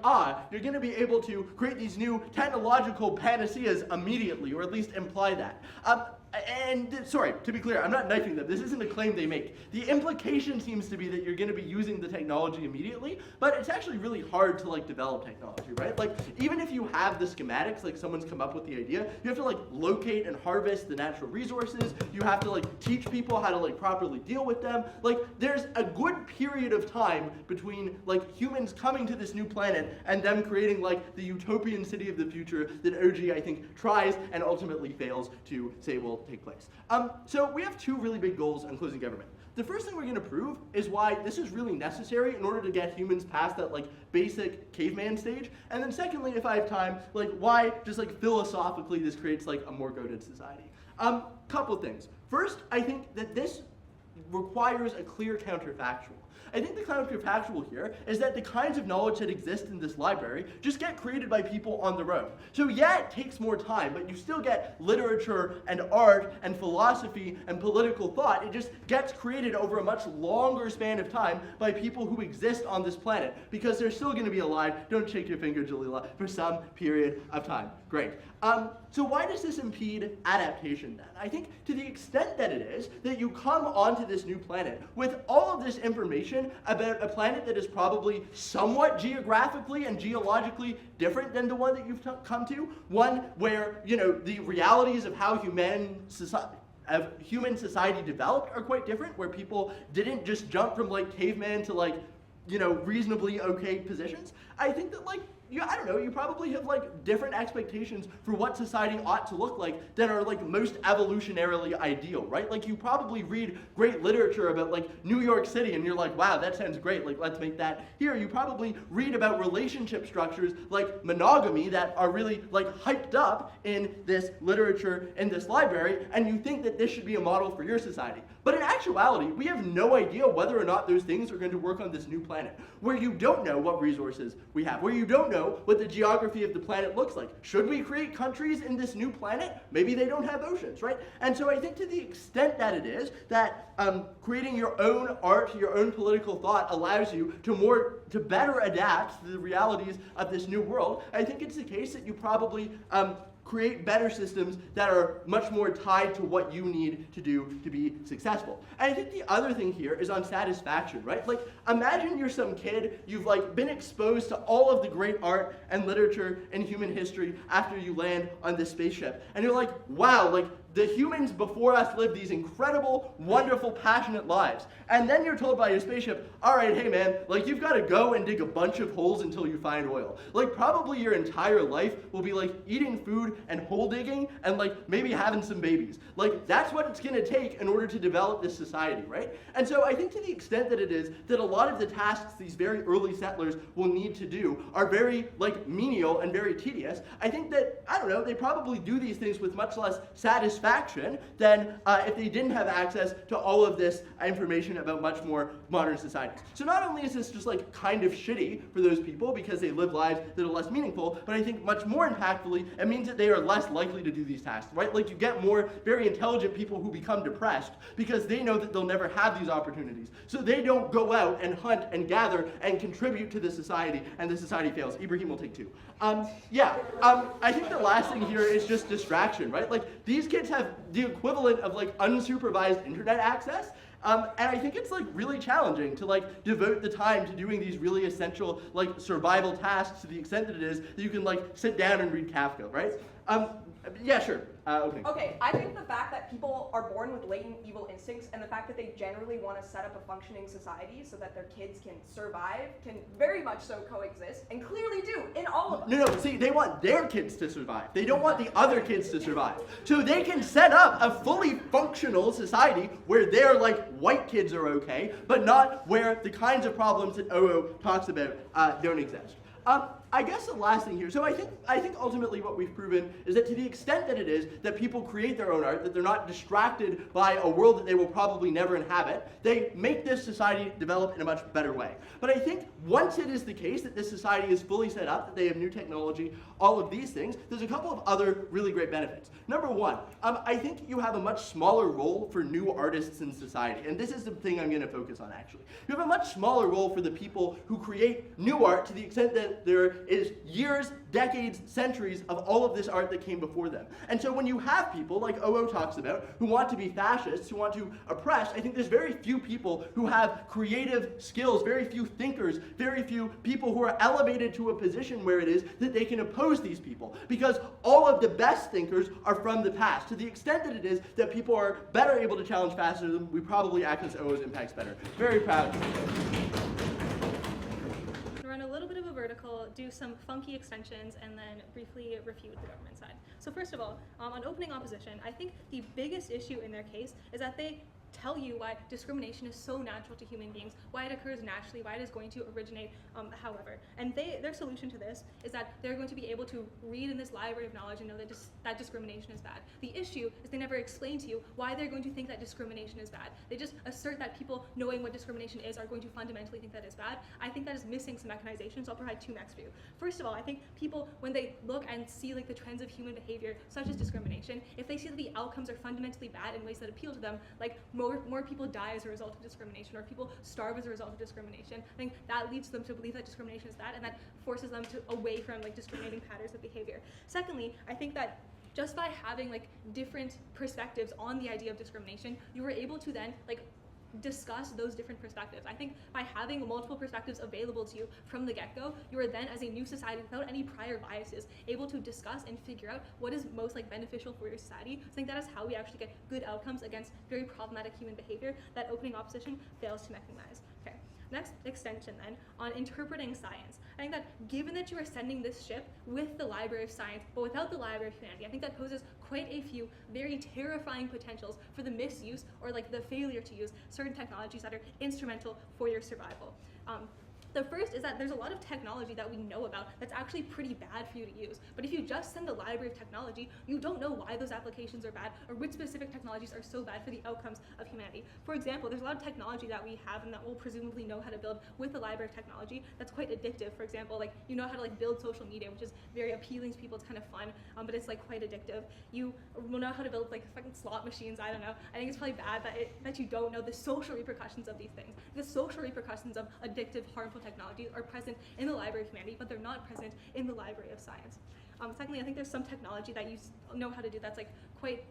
you're going to be able to create these new technological panaceas immediately, or at least imply that. And sorry, to be clear, I'm not knifing them. This isn't a claim they make. The implication seems to be that you're going to be using the technology immediately, but it's actually really hard to, like, develop technology, right? Like, even if you have the schematics, like, someone's come up with the idea, you have to, like, locate and harvest the natural resources. You have to, like, teach people how to, like, properly deal with them. Like, there's a good period of time between, like, humans coming to this new planet and them creating, like, the utopian city of the future that OG, I think, tries and ultimately fails to save will take place. So we have two really big goals on closing government. The first thing we're going to prove is why this is really necessary in order to get humans past that like basic caveman stage. And then secondly, if I have time, like why just like philosophically this creates like a more goated society. Couple things. First, I think that this requires a clear counterfactual. I think the counterfactual here is that the kinds of knowledge that exist in this library just get created by people on their own. So yeah, it takes more time, but you still get literature and art and philosophy and political thought. It just gets created over a much longer span of time by people who exist on this planet, because they're still going to be alive, don't shake your finger, Jaleelah, for some period of time. Great. So why does this impede adaptation then? I think to the extent that it is that you come onto this new planet with all of this information about a planet that is probably somewhat geographically and geologically different than the one that you've come to, one where, you know, the realities of how human society developed are quite different, where people didn't just jump from like caveman to like, you know, reasonably okay positions. I think that like, I don't know, you probably have like different expectations for what society ought to look like than are like most evolutionarily ideal, right? Like you probably read great literature about like New York City and you're like, wow, that sounds great, like let's make that here. You probably read about relationship structures like monogamy that are really like hyped up in this literature in this library, and you think that this should be a model for your society. But in actuality, we have no idea whether or not those things are going to work on this new planet, where you don't know what resources we have, where you don't know what the geography of the planet looks like. Should we create countries in this new planet? Maybe they don't have oceans, right? And so I think to the extent that it is that creating your own art, your own political thought allows you to better adapt to the realities of this new world, I think it's the case that you probably create better systems that are much more tied to what you need to do to be successful. And I think the other thing here is on satisfaction, right? Like, imagine you're some kid, you've like been exposed to all of the great art and literature in human history after you land on this spaceship. And you're like, wow, like the humans before us lived these incredible, wonderful, passionate lives. And then you're told by your spaceship, all right, hey man, like you've got to go and dig a bunch of holes until you find oil. Like probably your entire life will be like eating food and hole digging and like maybe having some babies. Like that's what it's going to take in order to develop this society, right? And so I think to the extent that it is that a lot of the tasks these very early settlers will need to do are very like menial and very tedious, I think that, I don't know, they probably do these things with much less satisfaction than if they didn't have access to all of this information about much more modern societies. So not only is this just like kind of shitty for those people because they live lives that are less meaningful, but I think much more impactfully, it means that they are less likely to do these tasks, right? Like you get more very intelligent people who become depressed because they know that they'll never have these opportunities. So they don't go out and hunt and gather and contribute to the society, and the society fails. Ibrahim will take two. I think the last thing here is just distraction, right? Like these kids have the equivalent of like unsupervised internet access. And I think it's like really challenging to like devote the time to doing these really essential like survival tasks to the extent that it is that you can like sit down and read Kafka, right? Yeah, sure. Okay. Okay, I think the fact that people are born with latent evil instincts and the fact that they generally want to set up a functioning society so that their kids can survive can very much so coexist, and clearly do in all of us. No, see, they want their kids to survive. They don't want the other kids to survive. So they can set up a fully functional society where their like white kids are okay, but not where the kinds of problems that OO talks about don't exist. I guess the last thing here, so I think ultimately what we've proven is that to the extent that it is that people create their own art, that they're not distracted by a world that they will probably never inhabit, they make this society develop in a much better way. But I think once it is the case that this society is fully set up, that they have new technology, all of these things, there's a couple of other really great benefits. Number one, I think you have a much smaller role for new artists in society, and this is the thing I'm going to focus on actually. You have a much smaller role for the people who create new art to the extent that there is years, decades, centuries of all of this art that came before them. And so when you have people like OO talks about who want to be fascists, who want to oppress, I think there's very few people who have creative skills, very few thinkers, very few people who are elevated to a position where it is that they can oppose these people. Because all of the best thinkers are from the past. To the extent that it is that people are better able to challenge fascism, we probably access OO's impacts better. Very proud. Run a little bit of a vertical do some funky extensions and then briefly refute the government side. So first of all, on opening opposition, I think the biggest issue in their case is that they tell you why discrimination is so natural to human beings, why it occurs naturally, why it is going to originate however. And their solution to this is that they're going to be able to read in this library of knowledge and know that, that discrimination is bad. The issue is they never explain to you why they're going to think that discrimination is bad. They just assert that people knowing what discrimination is are going to fundamentally think that is bad. I think that is missing some mechanization, so I'll provide two mechs for you. First of all, I think people, when they look and see like the trends of human behavior, such as discrimination, if they see that the outcomes are fundamentally bad in ways that appeal to them, like more people die as a result of discrimination, or people starve as a result of discrimination, I think that leads them to believe that discrimination is bad, and that forces them to away from like discriminating patterns of behavior. Secondly, I think that just by having like different perspectives on the idea of discrimination, you were able to then like discuss those different perspectives. I think by having multiple perspectives available to you from the get-go, you are then, as a new society without any prior biases, able to discuss and figure out what is most like beneficial for your society. So I think that is how we actually get good outcomes against very problematic human behavior that opening opposition fails to mechanize. Okay. Next extension then, on interpreting science. I think that given that you are sending this ship with the Library of Science, but without the Library of Humanity, I think that poses quite a few very terrifying potentials for the misuse or like the failure to use certain technologies that are instrumental for your survival. The first is that there's a lot of technology that we know about that's actually pretty bad for you to use. But if you just send the Library of Technology, you don't know why those applications are bad or which specific technologies are so bad for the outcomes of humanity. For example, there's a lot of technology that we have and that we'll presumably know how to build with the Library of Technology that's quite addictive. For example, like you know how to like build social media, which is very appealing to people. It's kind of fun, but it's like quite addictive. You will know how to build like fucking slot machines. I don't know. I think it's probably bad that you don't know the social repercussions of these things. The social repercussions of addictive, harmful technologies are present in the Library of Humanity, but they're not present in the Library of Science. Secondly, I think there's some technology that you know how to do that's like quite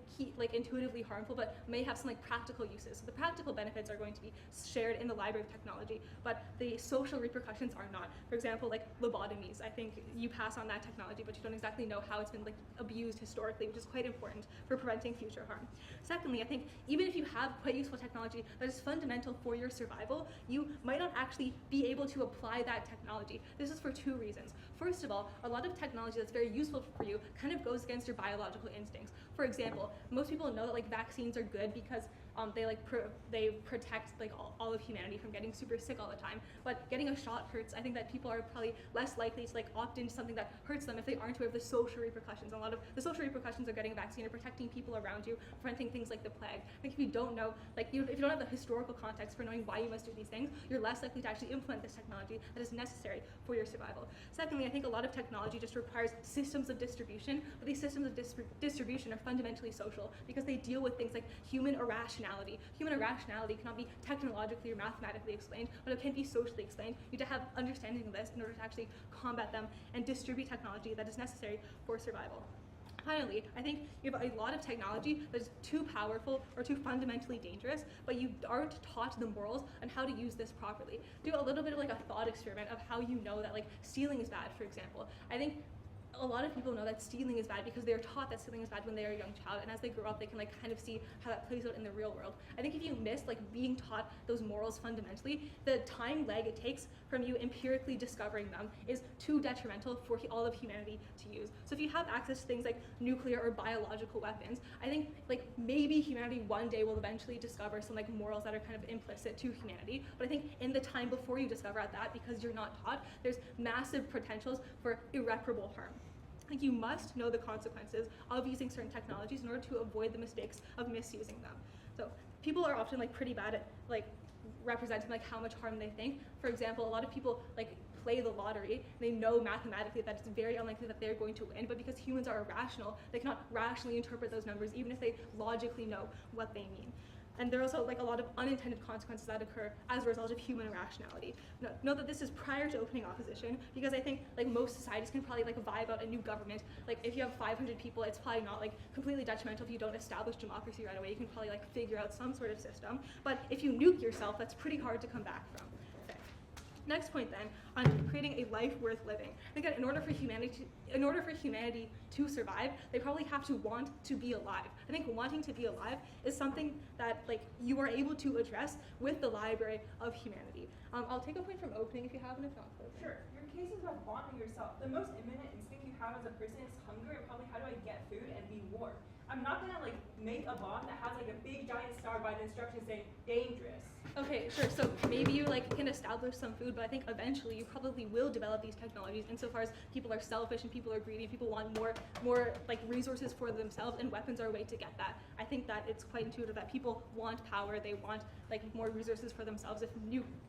intuitively harmful, but may have some like practical uses. So the practical benefits are going to be shared in the Library of Technology, but the social repercussions are not. For example, like lobotomies. I think you pass on that technology, but you don't exactly know how it's been like abused historically, which is quite important for preventing future harm. Secondly, I think even if you have quite useful technology that is fundamental for your survival, you might not actually be able to apply that technology. This is for two reasons. First of all, a lot of technology that's very useful for you kind of goes against your biological instincts. For example, most people know that like vaccines are good because they protect like all of humanity from getting super sick all the time. But getting a shot hurts. I think that people are probably less likely to like opt into something that hurts them if they aren't aware of the social repercussions. A lot of the social repercussions of getting a vaccine are protecting people around you, preventing things like the plague. I think if you don't know, if you don't have the historical context for knowing why you must do these things, you're less likely to actually implement this technology that is necessary for your survival. Secondly, I think a lot of technology just requires systems of distribution, but these systems of distribution are fundamentally social because they deal with things like human irrationality. Human irrationality cannot be technologically or mathematically explained, but it can be socially explained. You need to have understanding of this in order to actually combat them and distribute technology that is necessary for survival. Finally, I think you have a lot of technology that is too powerful or too fundamentally dangerous, but you aren't taught the morals on how to use this properly. Do a little bit of like a thought experiment of how you know that like stealing is bad, for example. I think a lot of people know that stealing is bad because they're taught that stealing is bad when they're a young child, and as they grow up, they can like kind of see how that plays out in the real world. I think if you miss like being taught those morals fundamentally, the time lag it takes from you empirically discovering them is too detrimental for all of humanity to use. So if you have access to things like nuclear or biological weapons, I think like maybe humanity one day will eventually discover some like morals that are kind of implicit to humanity. But I think in the time before you discover that, because you're not taught, there's massive potentials for irreparable harm. Like you must know the consequences of using certain technologies in order to avoid the mistakes of misusing them. So people are often like pretty bad at like representing like how much harm they think. For example, a lot of people like play the lottery. They know mathematically that it's very unlikely that they're going to win, but because humans are irrational, they cannot rationally interpret those numbers even if they logically know what they mean. And there are also like a lot of unintended consequences that occur as a result of human irrationality. Note that this is prior to opening opposition, because I think like most societies can probably like vibe out a new government. Like if you have 500 people, it's probably not like completely detrimental if you don't establish democracy right away. You can probably like figure out some sort of system. But if you nuke yourself, that's pretty hard to come back from. Okay. Next point then, on creating a life worth living. I think that in order for humanity to survive, they probably have to want to be alive. I think wanting to be alive is something that like you are able to address with the Library of Humanity. I'll take a point from opening if you have, and if not, closing. Sure. Your case is about wanting yourself. The most imminent instinct you have as a person is hunger, and probably how do I get food and be warm. I'm not gonna like make a bomb that has like a big giant star by the instructions saying dangerous. Okay, sure. So maybe you like can establish some food, but I think eventually you probably will develop these technologies insofar as people are selfish and people are greedy and people want more like resources for themselves, and weapons are a way to get that. I think that it's quite intuitive that people want power, they want like more resources for themselves. If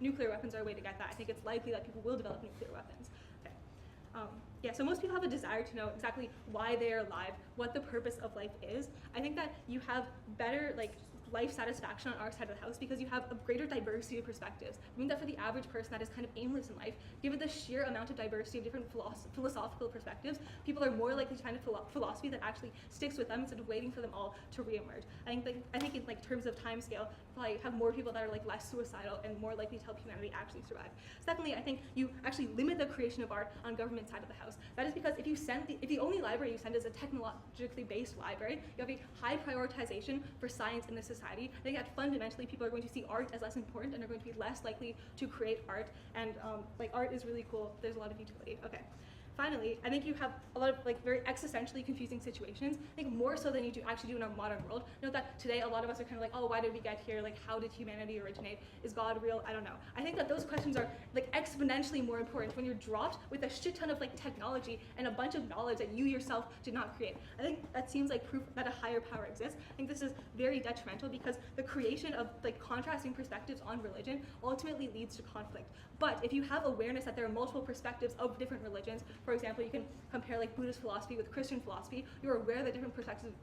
nuclear weapons are a way to get that, I think it's likely that people will develop nuclear weapons. Okay. Yeah, so most people have a desire to know exactly why they are alive, what the purpose of life is. I think that you have better like life satisfaction on our side of the house because you have a greater diversity of perspectives. I mean that for the average person that is kind of aimless in life, given the sheer amount of diversity of different philosophical perspectives, people are more likely to find a philosophy that actually sticks with them instead of waiting for them all to reemerge. I think in like terms of time scale, probably have more people that are like less suicidal and more likely to help humanity actually survive. Secondly, I think you actually limit the creation of art on government side of the house. That is because if the only library you send is a technologically based library, you have a high prioritization for science in this society. I think that fundamentally people are going to see art as less important and are going to be less likely to create art. And like art is really cool. There's a lot of utility. Okay. Finally, I think you have a lot of like very existentially confusing situations. I think more so than you do actually do in our modern world. Note that today a lot of us are kind of like, oh, why did we get here? Like, how did humanity originate? Is God real? I don't know. I think that those questions are like exponentially more important when you're dropped with a shit ton of like technology and a bunch of knowledge that you yourself did not create. I think that seems like proof that a higher power exists. I think this is very detrimental because the creation of like contrasting perspectives on religion ultimately leads to conflict. But if you have awareness that there are multiple perspectives of different religions, for example, you can compare like Buddhist philosophy with Christian philosophy, you're aware that different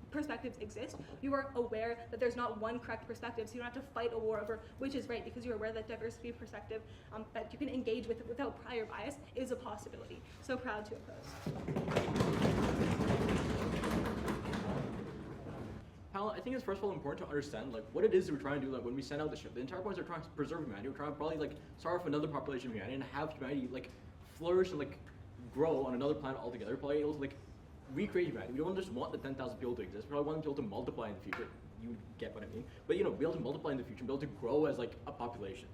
perspectives exist, you are aware that there's not one correct perspective, so you don't have to fight a war over which is right because you're aware that diversity of perspective that you can engage with without prior bias is a possibility. So proud to oppose. Panel, I think it's first of all important to understand like what it is that we're trying to do. Like when we send out the ship, the entire point is we're trying to preserve humanity. We're trying to probably like start off another population of humanity and have humanity like flourish and like grow on another planet altogether. We're probably able to like recreate humanity. We don't just want the 10,000 people to exist. We probably want them to be able to multiply in the future. You get what I mean. But you know, be able to multiply in the future, and be able to grow as like a population.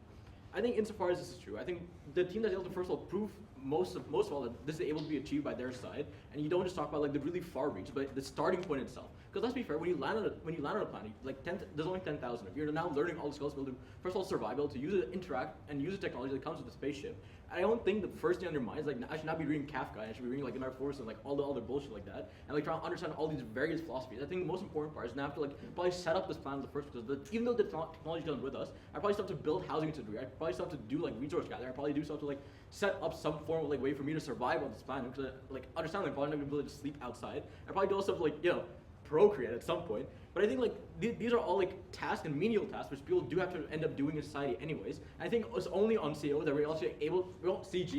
I think insofar as this is true, I think the team that's able to first of all prove most of all that this is able to be achieved by their side, and you don't just talk about like the really far reach, but the starting point itself. Because let's be fair, when you land on a planet, like there's only 10,000. If you're now learning all the skills to be able to first of all survive, be able to use it, interact, and use the technology that comes with the spaceship. I don't think the first thing on your mind is like I should not be reading Kafka. I should be reading like Another Force and like all the other bullshit like that, and like trying to understand all these various philosophies. I think the most important part is now have to like probably set up this planet in the first because even though the technology comes with us, I probably still have to build housing to a degree. I probably still have to do like resource gathering. I probably do still have to like set up some form of like way for me to survive on this planet because like understand like probably not gonna be able to sleep outside. I probably do also have to like procreate at some point. But I think like these are all like tasks and menial tasks which people do have to end up doing in society anyways. And I think it's only on CO that we're also able, that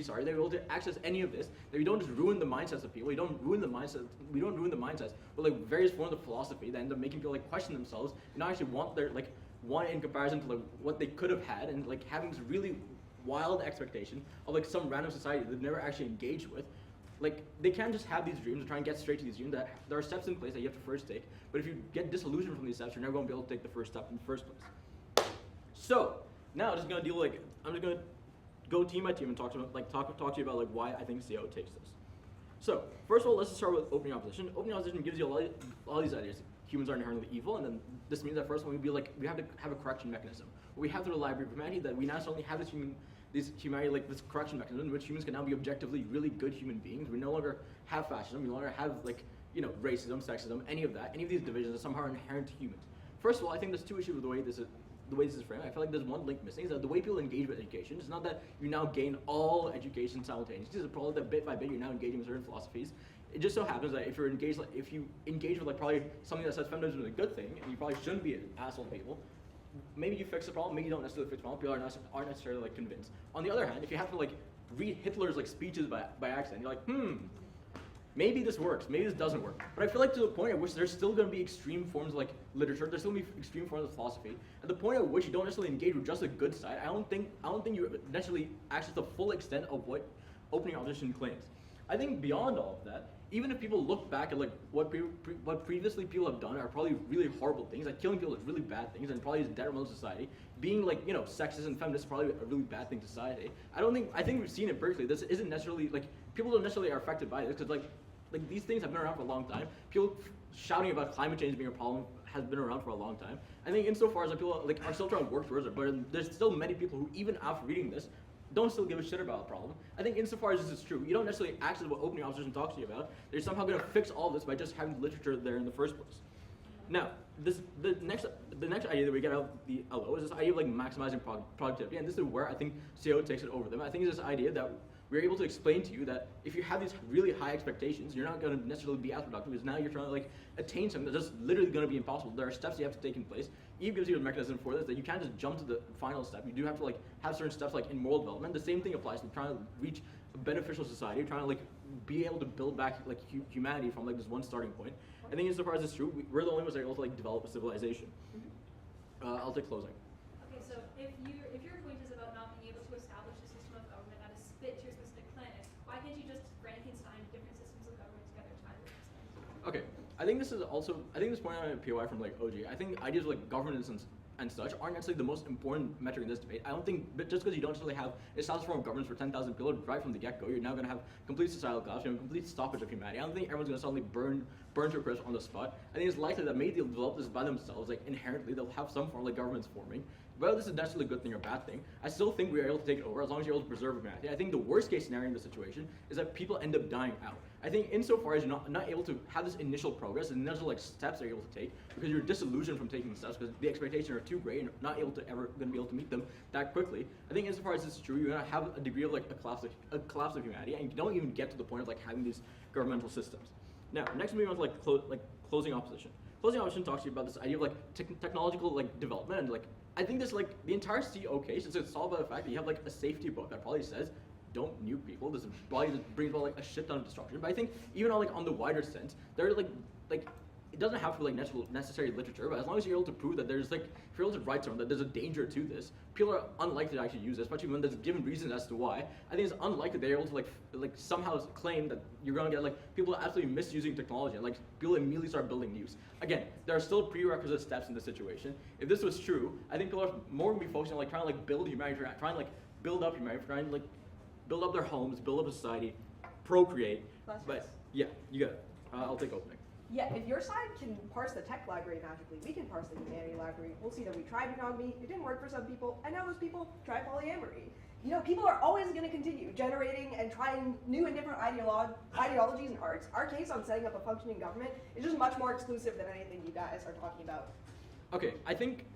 we're able to access any of this, that we don't just ruin the mindsets of people, we don't ruin the mindsets with like various forms of philosophy that end up making people like question themselves and not actually want in comparison to like what they could have had, and like having this really wild expectation of like some random society they've never actually engaged with. Like, they can't just have these dreams and try and get straight to these dreams. That there are steps in place that you have to first take. But if you get disillusioned from these steps, you're never going to be able to take the first step in the first place. So now I'm just going to go team by team and talk to you about like why I think CO takes this. So first of all, let's just start with opening opposition. Opening opposition gives you all these ideas. Humans are inherently evil, and then this means that first of all we have to have a correction mechanism. What we have through the Library of Humanity that we not only have this humanity, like this correction mechanism in which humans can now be objectively really good human beings. We no longer have fascism, we no longer have like, racism, sexism, any of that. Any of these divisions are somehow inherent to humans. First of all, I think there's two issues with the way this is framed. I feel like there's one link missing, is that the way people engage with education, it's not that you now gain all education simultaneously. It's probably that bit by bit you're now engaging with certain philosophies. It just so happens that if you engage with like probably something that says feminism is a good thing, and you probably shouldn't be an asshole to people, maybe you fix the problem, maybe you don't necessarily fix the problem, people aren't necessarily like convinced. On the other hand, if you have to like read Hitler's like speeches by accident, you're like, maybe this works, maybe this doesn't work. But I feel like to the point at which there's still going to be extreme forms of like literature, there's still going to be extreme forms of philosophy. At the point at which you don't necessarily engage with just the good side, I don't think you necessarily access the full extent of what opening opposition claims. I think beyond all of that, even if people look back at like what previously people have done are probably really horrible things, like killing people is really bad things and probably is detrimental to society. Being like, you know, sexist and feminist is probably a really bad thing to society. I think we've seen it Berkeley. This isn't necessarily like people don't necessarily are affected by this because like these things have been around for a long time. People shouting about climate change being a problem has been around for a long time. I think insofar as like people like are still trying to work towards it, but there's still many people who even after reading this don't still give a shit about the problem. I think insofar as this is true, you don't necessarily access what opening opposition talks to you about. They're somehow going to fix all this by just having literature there in the first place. Now, the next idea that we get out of the LO is this idea of like maximizing productivity, and this is where I think CO takes it over them. I think it's this idea that we're able to explain to you that if you have these really high expectations, you're not going to necessarily be as productive because now you're trying to like attain something that's just literally going to be impossible. There are steps you have to take in place. Eve gives you a mechanism for this that you can't just jump to the final step. You do have to like have certain steps like in moral development. The same thing applies to trying to reach a beneficial society, trying to like be able to build back like humanity from like this one starting point. I think insofar as it's true, we're the only ones that are able to like develop a civilization. I'll take closing. Okay, so if your point is about not being able to establish a system of government that is fit to your specific planet, why can't you just Frankenstein different systems of government together to find what makes sense? Okay, I think this point out in POI from like OG. I think ideas like governance and such aren't necessarily the most important metric in this debate. I don't think, but just because you don't necessarily have a established form of governance for 10,000 people right from the get-go, you're now going to have complete societal collapse, complete stoppage of humanity. I don't think everyone's going to suddenly burn to a crisp on the spot. I think it's likely that maybe they'll develop this by themselves, like inherently they'll have some form of like governments forming. Whether this is necessarily a good thing or a bad thing, I still think we are able to take it over as long as you're able to preserve humanity. I think the worst case scenario in this situation is that people end up dying out. I think insofar as you're not able to have this initial progress and initial like steps that you're able to take because you're disillusioned from taking the steps because the expectations are too great and you're not able to ever going to be able to meet them that quickly. I think insofar as this is true, you're going to have a degree of like a collapse of humanity, and you don't even get to the point of like having these governmental systems. Now, next moving on to like closing opposition. Closing opposition talks to you about this idea of like technological like development, and like I think this like the entire CO case is solved by the fact that you have like a safety book that probably says don't nuke people. This probably just brings about like a shit ton of destruction. But I think even on the wider sense, there are like it doesn't have to be like necessary literature, but as long as you're able to prove that there's like, if you're able to write something that there's a danger to this, people are unlikely to actually use it, especially when there's given reasons as to why. I think it's unlikely they're able to like somehow claim that you're gonna get like people absolutely misusing technology and like people immediately start building nukes. Again, there are still prerequisite steps in this situation. If this was true, I think people are more gonna be focusing on like trying to like build humanity, trying to like build up humanity, trying to like build up their homes, build up a society, procreate. But yeah, you got it. I'll take opening. Yeah, if your side can parse the tech library magically, we can parse the humanity library. We'll see that we tried monogamy, it didn't work for some people, and now those people try polyamory. You know, people are always going to continue generating and trying new and different ideologies and arts. Our case on setting up a functioning government is just much more exclusive than anything you guys are talking about. Okay, I think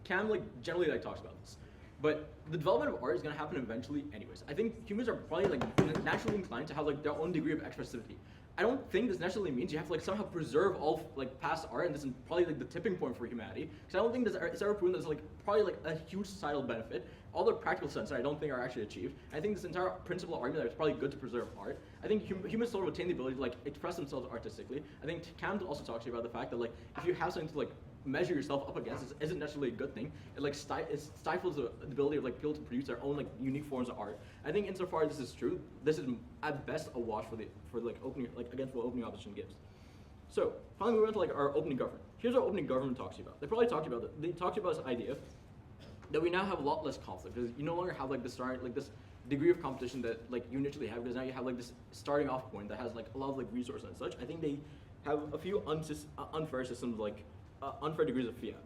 Cam generally talks about this, but the development of art is going to happen eventually anyways. I think humans are probably naturally inclined to have their own degree of expressivity. I don't think this necessarily means you have to somehow preserve all past art, and this is probably the tipping point for humanity. Because I don't think it's ever proven there's probably a huge societal benefit. All the practical sense I don't think are actually achieved. I think this entire principle argument that it's probably good to preserve art. I think humans still retain the ability to express themselves artistically. I think Cam also talks to you about the fact that if you have something to measure yourself up against, it isn't necessarily a good thing. It stifles the ability of people to produce their own unique forms of art. I think insofar as this is true, this is at best a wash for opening against what opening opposition gives. So finally, we went to our opening government. Here's what opening government talks to you about. They probably talked about it. They talked about this idea that we now have a lot less conflict because you no longer have this degree of competition that you initially have, because now you have this starting off point that has a lot of resources and such. I think they have a few unfair systems unfair degrees of fiat.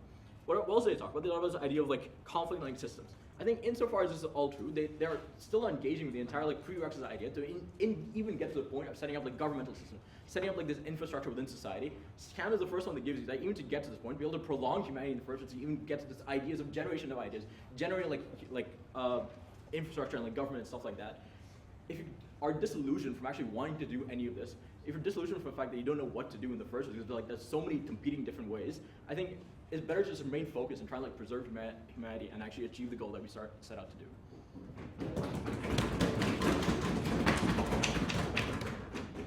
What else do they talk about? They talk about this idea of conflict systems. I think insofar as this is all true, they're still engaging with the entire prerequisite idea to even get to the point of setting up governmental system, setting up this infrastructure within society. Canada is the first one that gives you that, even to get to this point, be able to prolong humanity in the first place, to even get to this ideas of generation of ideas, generating infrastructure and government and stuff like that. If you are disillusioned from actually wanting to do any of this, if you're disillusioned from the fact that you don't know what to do in the first place, because there's so many competing different ways, I think it's better to just remain focused and try to preserve humanity and actually achieve the goal that we set out to do.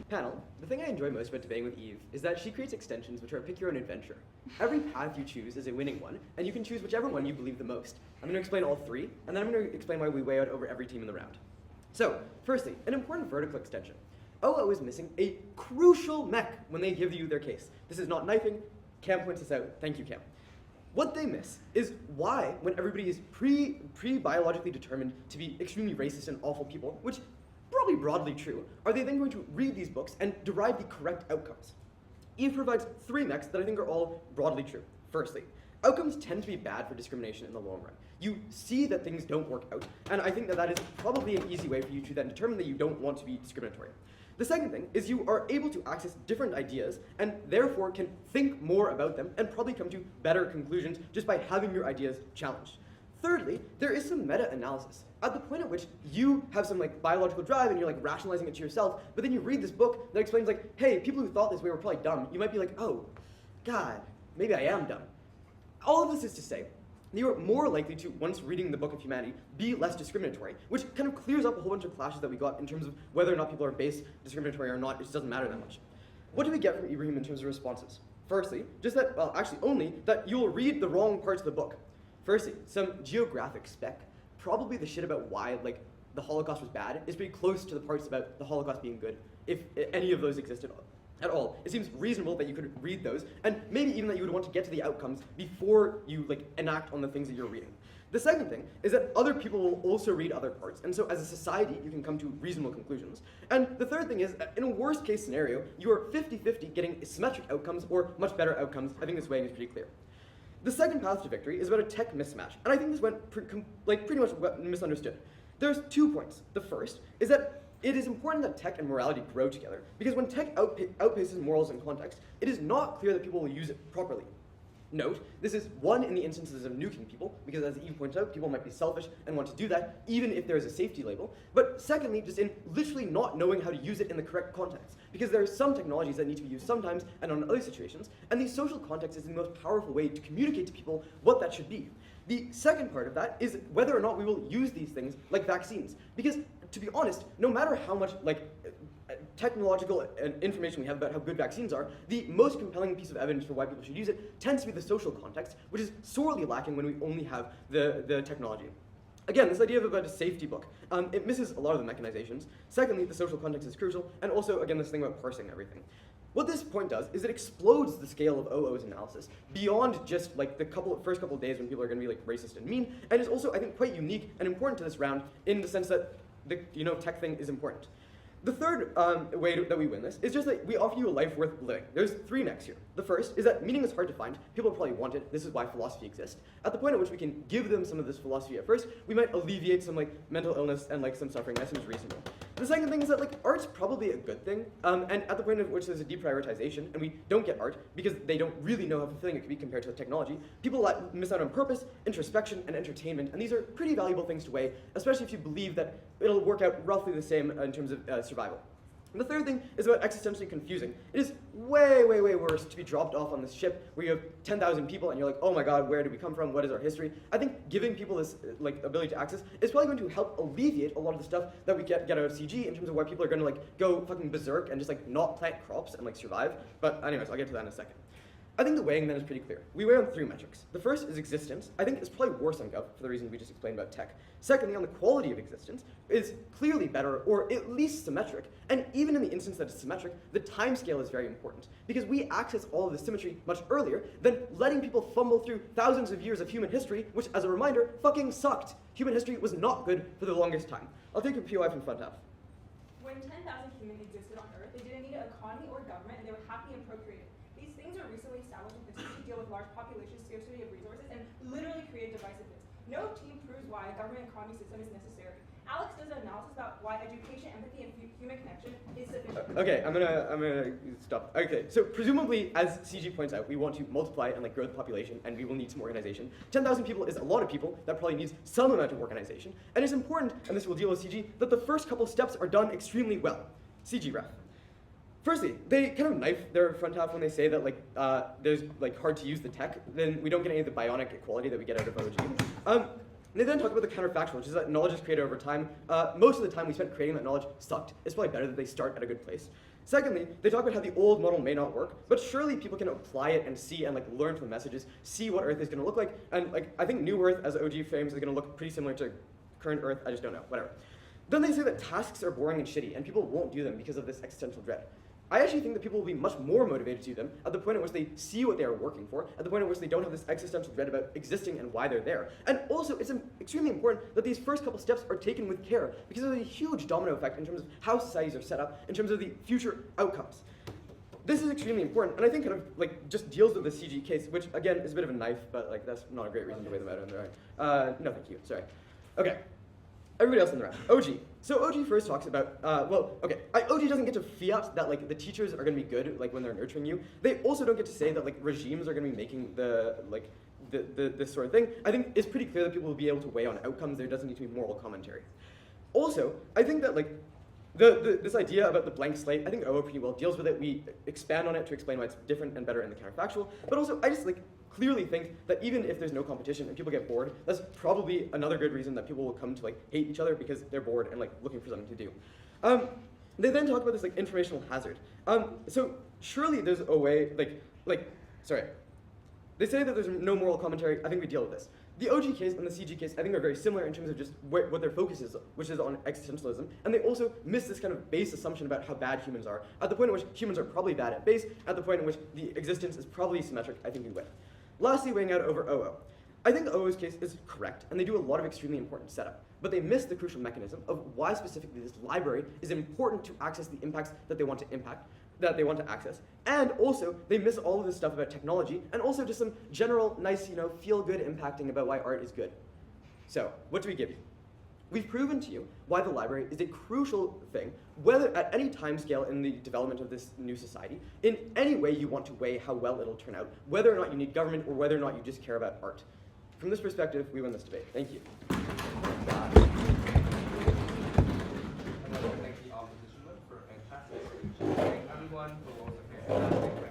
Panel, the thing I enjoy most about debating with Eve is that she creates extensions which are a pick your own adventure. Every path you choose is a winning one, and you can choose whichever one you believe the most. I'm going to explain all three, and then I'm going to explain why we weigh out over every team in the round. So, firstly, an important vertical extension. OO is missing a crucial mech when they give you their case. This is not knifing. Cam points this out. Thank you, Cam. What they miss is why, when everybody is pre-biologically determined to be extremely racist and awful people, which probably broadly true, are they then going to read these books and derive the correct outcomes? Eve provides three mechs that I think are all broadly true. Firstly, outcomes tend to be bad for discrimination in the long run. You see that things don't work out, and I think that that is probably an easy way for you to then determine that you don't want to be discriminatory. The second thing is you are able to access different ideas and therefore can think more about them and probably come to better conclusions just by having your ideas challenged. Thirdly, there is some meta-analysis. At the point at which you have some like biological drive and you're like rationalizing it to yourself, but then you read this book that explains like, hey, people who thought this way were probably dumb, you might be like, oh, God, maybe I am dumb. All of this is to say, you are more likely to, once reading the Book of Humanity, be less discriminatory, which kind of clears up a whole bunch of clashes that we got in terms of whether or not people are base discriminatory or not. It just doesn't matter that much. What do we get from Ibrahim in terms of responses? Firstly, just that, well, actually only that you'll read the wrong parts of the book. Firstly, some geographic spec. Probably the shit about why like the Holocaust was bad is pretty close to the parts about the Holocaust being good, if any of those existed at all. It seems reasonable that you could read those, and maybe even that you would want to get to the outcomes before you like enact on the things that you're reading. The second thing is that other people will also read other parts, and so as a society, you can come to reasonable conclusions. And the third thing is, in a worst case scenario, you are 50-50 getting symmetric outcomes or much better outcomes. I think this weighing is pretty clear. The second path to victory is about a tech mismatch, and I think this went pretty much misunderstood. There's 2 points. The first is that it is important that tech and morality grow together, because when tech outpaces morals and context, it is not clear that people will use it properly. Note, this is one in the instances of nuking people, because as Eve points out, people might be selfish and want to do that, even if there is a safety label. But secondly, just in literally not knowing how to use it in the correct context, because there are some technologies that need to be used sometimes and on other situations, and the social context is the most powerful way to communicate to people what that should be. The second part of that is whether or not we will use these things like vaccines, because to be honest, no matter how much technological information we have about how good vaccines are, the most compelling piece of evidence for why people should use it tends to be the social context, which is sorely lacking when we only have the technology. Again, this idea of about a safety book, it misses a lot of the mechanizations. Secondly, the social context is crucial, and also, again, this thing about parsing everything. What this point does is it explodes the scale of OO's analysis beyond just like the first couple of days when people are going to be like racist and mean, and is also, I think, quite unique and important to this round in the sense that the tech thing is important. The third way that we win this is just that we offer you a life worth living. There's 3 necks here. The first is that meaning is hard to find. People probably want it. This is why philosophy exists. At the point at which we can give them some of this philosophy at first, we might alleviate some like mental illness and like some suffering. That seems reasonable. The second thing is that like art's probably a good thing, and at the point at which there's a deprioritization and we don't get art because they don't really know how fulfilling it could be compared to the technology, people miss out on purpose, introspection, and entertainment, and these are pretty valuable things to weigh, especially if you believe that it'll work out roughly the same in terms of survival. And the third thing is about existentially confusing. It is way, way, way worse to be dropped off on this ship where you have 10,000 people and you're like, oh my god, where did we come from? What is our history? I think giving people this like ability to access is probably going to help alleviate a lot of the stuff that we get out of CG in terms of why people are going to like go fucking berserk and just like not plant crops and like survive. But anyways, I'll get to that in a second. I think the weighing then is pretty clear. We weigh on 3 metrics. The first is existence. I think it's probably worse on Gov for the reason we just explained about tech. Secondly, on the quality of existence, is clearly better or at least symmetric. And even in the instance that it's symmetric, the time scale is very important because we access all of the symmetry much earlier than letting people fumble through thousands of years of human history, which, as a reminder, fucking sucked. Human history was not good for the longest time. I'll take a POI from front half. When 10,000 humans existed on Earth, they didn't need an economy or government, and they were happy and procreated. These things are recently established in history to deal with large population scarcity of resources and literally create divisiveness. No team proves why a government economy system is necessary. Alex does an analysis about why education, empathy, and human connection is sufficient. Okay, I'm gonna stop. Okay, so presumably, as CG points out, we want to multiply and like grow the population, and we will need some organization. 10,000 people is a lot of people. That probably needs some amount of organization, and it's important, and this will deal with CG, that the first couple steps are done extremely well. CG ref. Firstly, they kind of knife their front half when they say that like there's like hard to use the tech. Then we don't get any of the bionic equality that we get out of OG. They then talk about the counterfactual, which is that knowledge is created over time. Most of the time we spent creating that knowledge sucked. It's probably better that they start at a good place. Secondly, they talk about how the old model may not work, but surely people can apply it and see and like learn from the messages, see what Earth is going to look like, and like I think New Earth as OG frames is going to look pretty similar to current Earth. I just don't know. Whatever. Then they say that tasks are boring and shitty, and people won't do them because of this existential dread. I actually think that people will be much more motivated to do them at the point at which they see what they are working for, at the point at which they don't have this existential dread about existing and why they're there. And also, it's extremely important that these first couple steps are taken with care, because there's a huge domino effect in terms of how societies are set up, in terms of the future outcomes. This is extremely important, and I think kind of like just deals with the CG case, which again is a bit of a knife, but like that's not a great reason to weigh them out on their own. No, thank you. Sorry. Okay. Everybody else in the round. OG. So OG first talks about, OG doesn't get to fiat that like the teachers are going to be good like when they're nurturing you. They also don't get to say that like regimes are going to be making this sort of thing. I think it's pretty clear that people will be able to weigh on outcomes. There doesn't need to be moral commentary. Also, I think that like this idea about the blank slate, I think OO pretty well deals with it. We expand on it to explain why it's different and better in the counterfactual. But also, I just like clearly think that even if there's no competition and people get bored, that's probably another good reason that people will come to like hate each other because they're bored and like looking for something to do. They then talk about this like informational hazard. So surely there's a way they say that there's no moral commentary. I think we deal with this. The OG case and the CG case, I think, are very similar in terms of just what their focus is, which is on existentialism. And they also miss this kind of base assumption about how bad humans are. At the point in which humans are probably bad at base, at the point in which the existence is probably symmetric, I think we win. Lastly, weighing out over OO. I think OO's case is correct, and they do a lot of extremely important setup. But they miss the crucial mechanism of why specifically this library is important to access the impacts that they want to access. And also, they miss all of this stuff about technology, and also just some general, nice, feel-good impacting about why art is good. So, what do we give you? We've proven to you why the library is a crucial thing, whether at any time scale in the development of this new society, in any way you want to weigh how well it'll turn out, whether or not you need government or whether or not you just care about art. From this perspective, we win this debate. Thank you. I'd like to thank the opposition for a fantastic speech. Thank everyone for what was a fantastic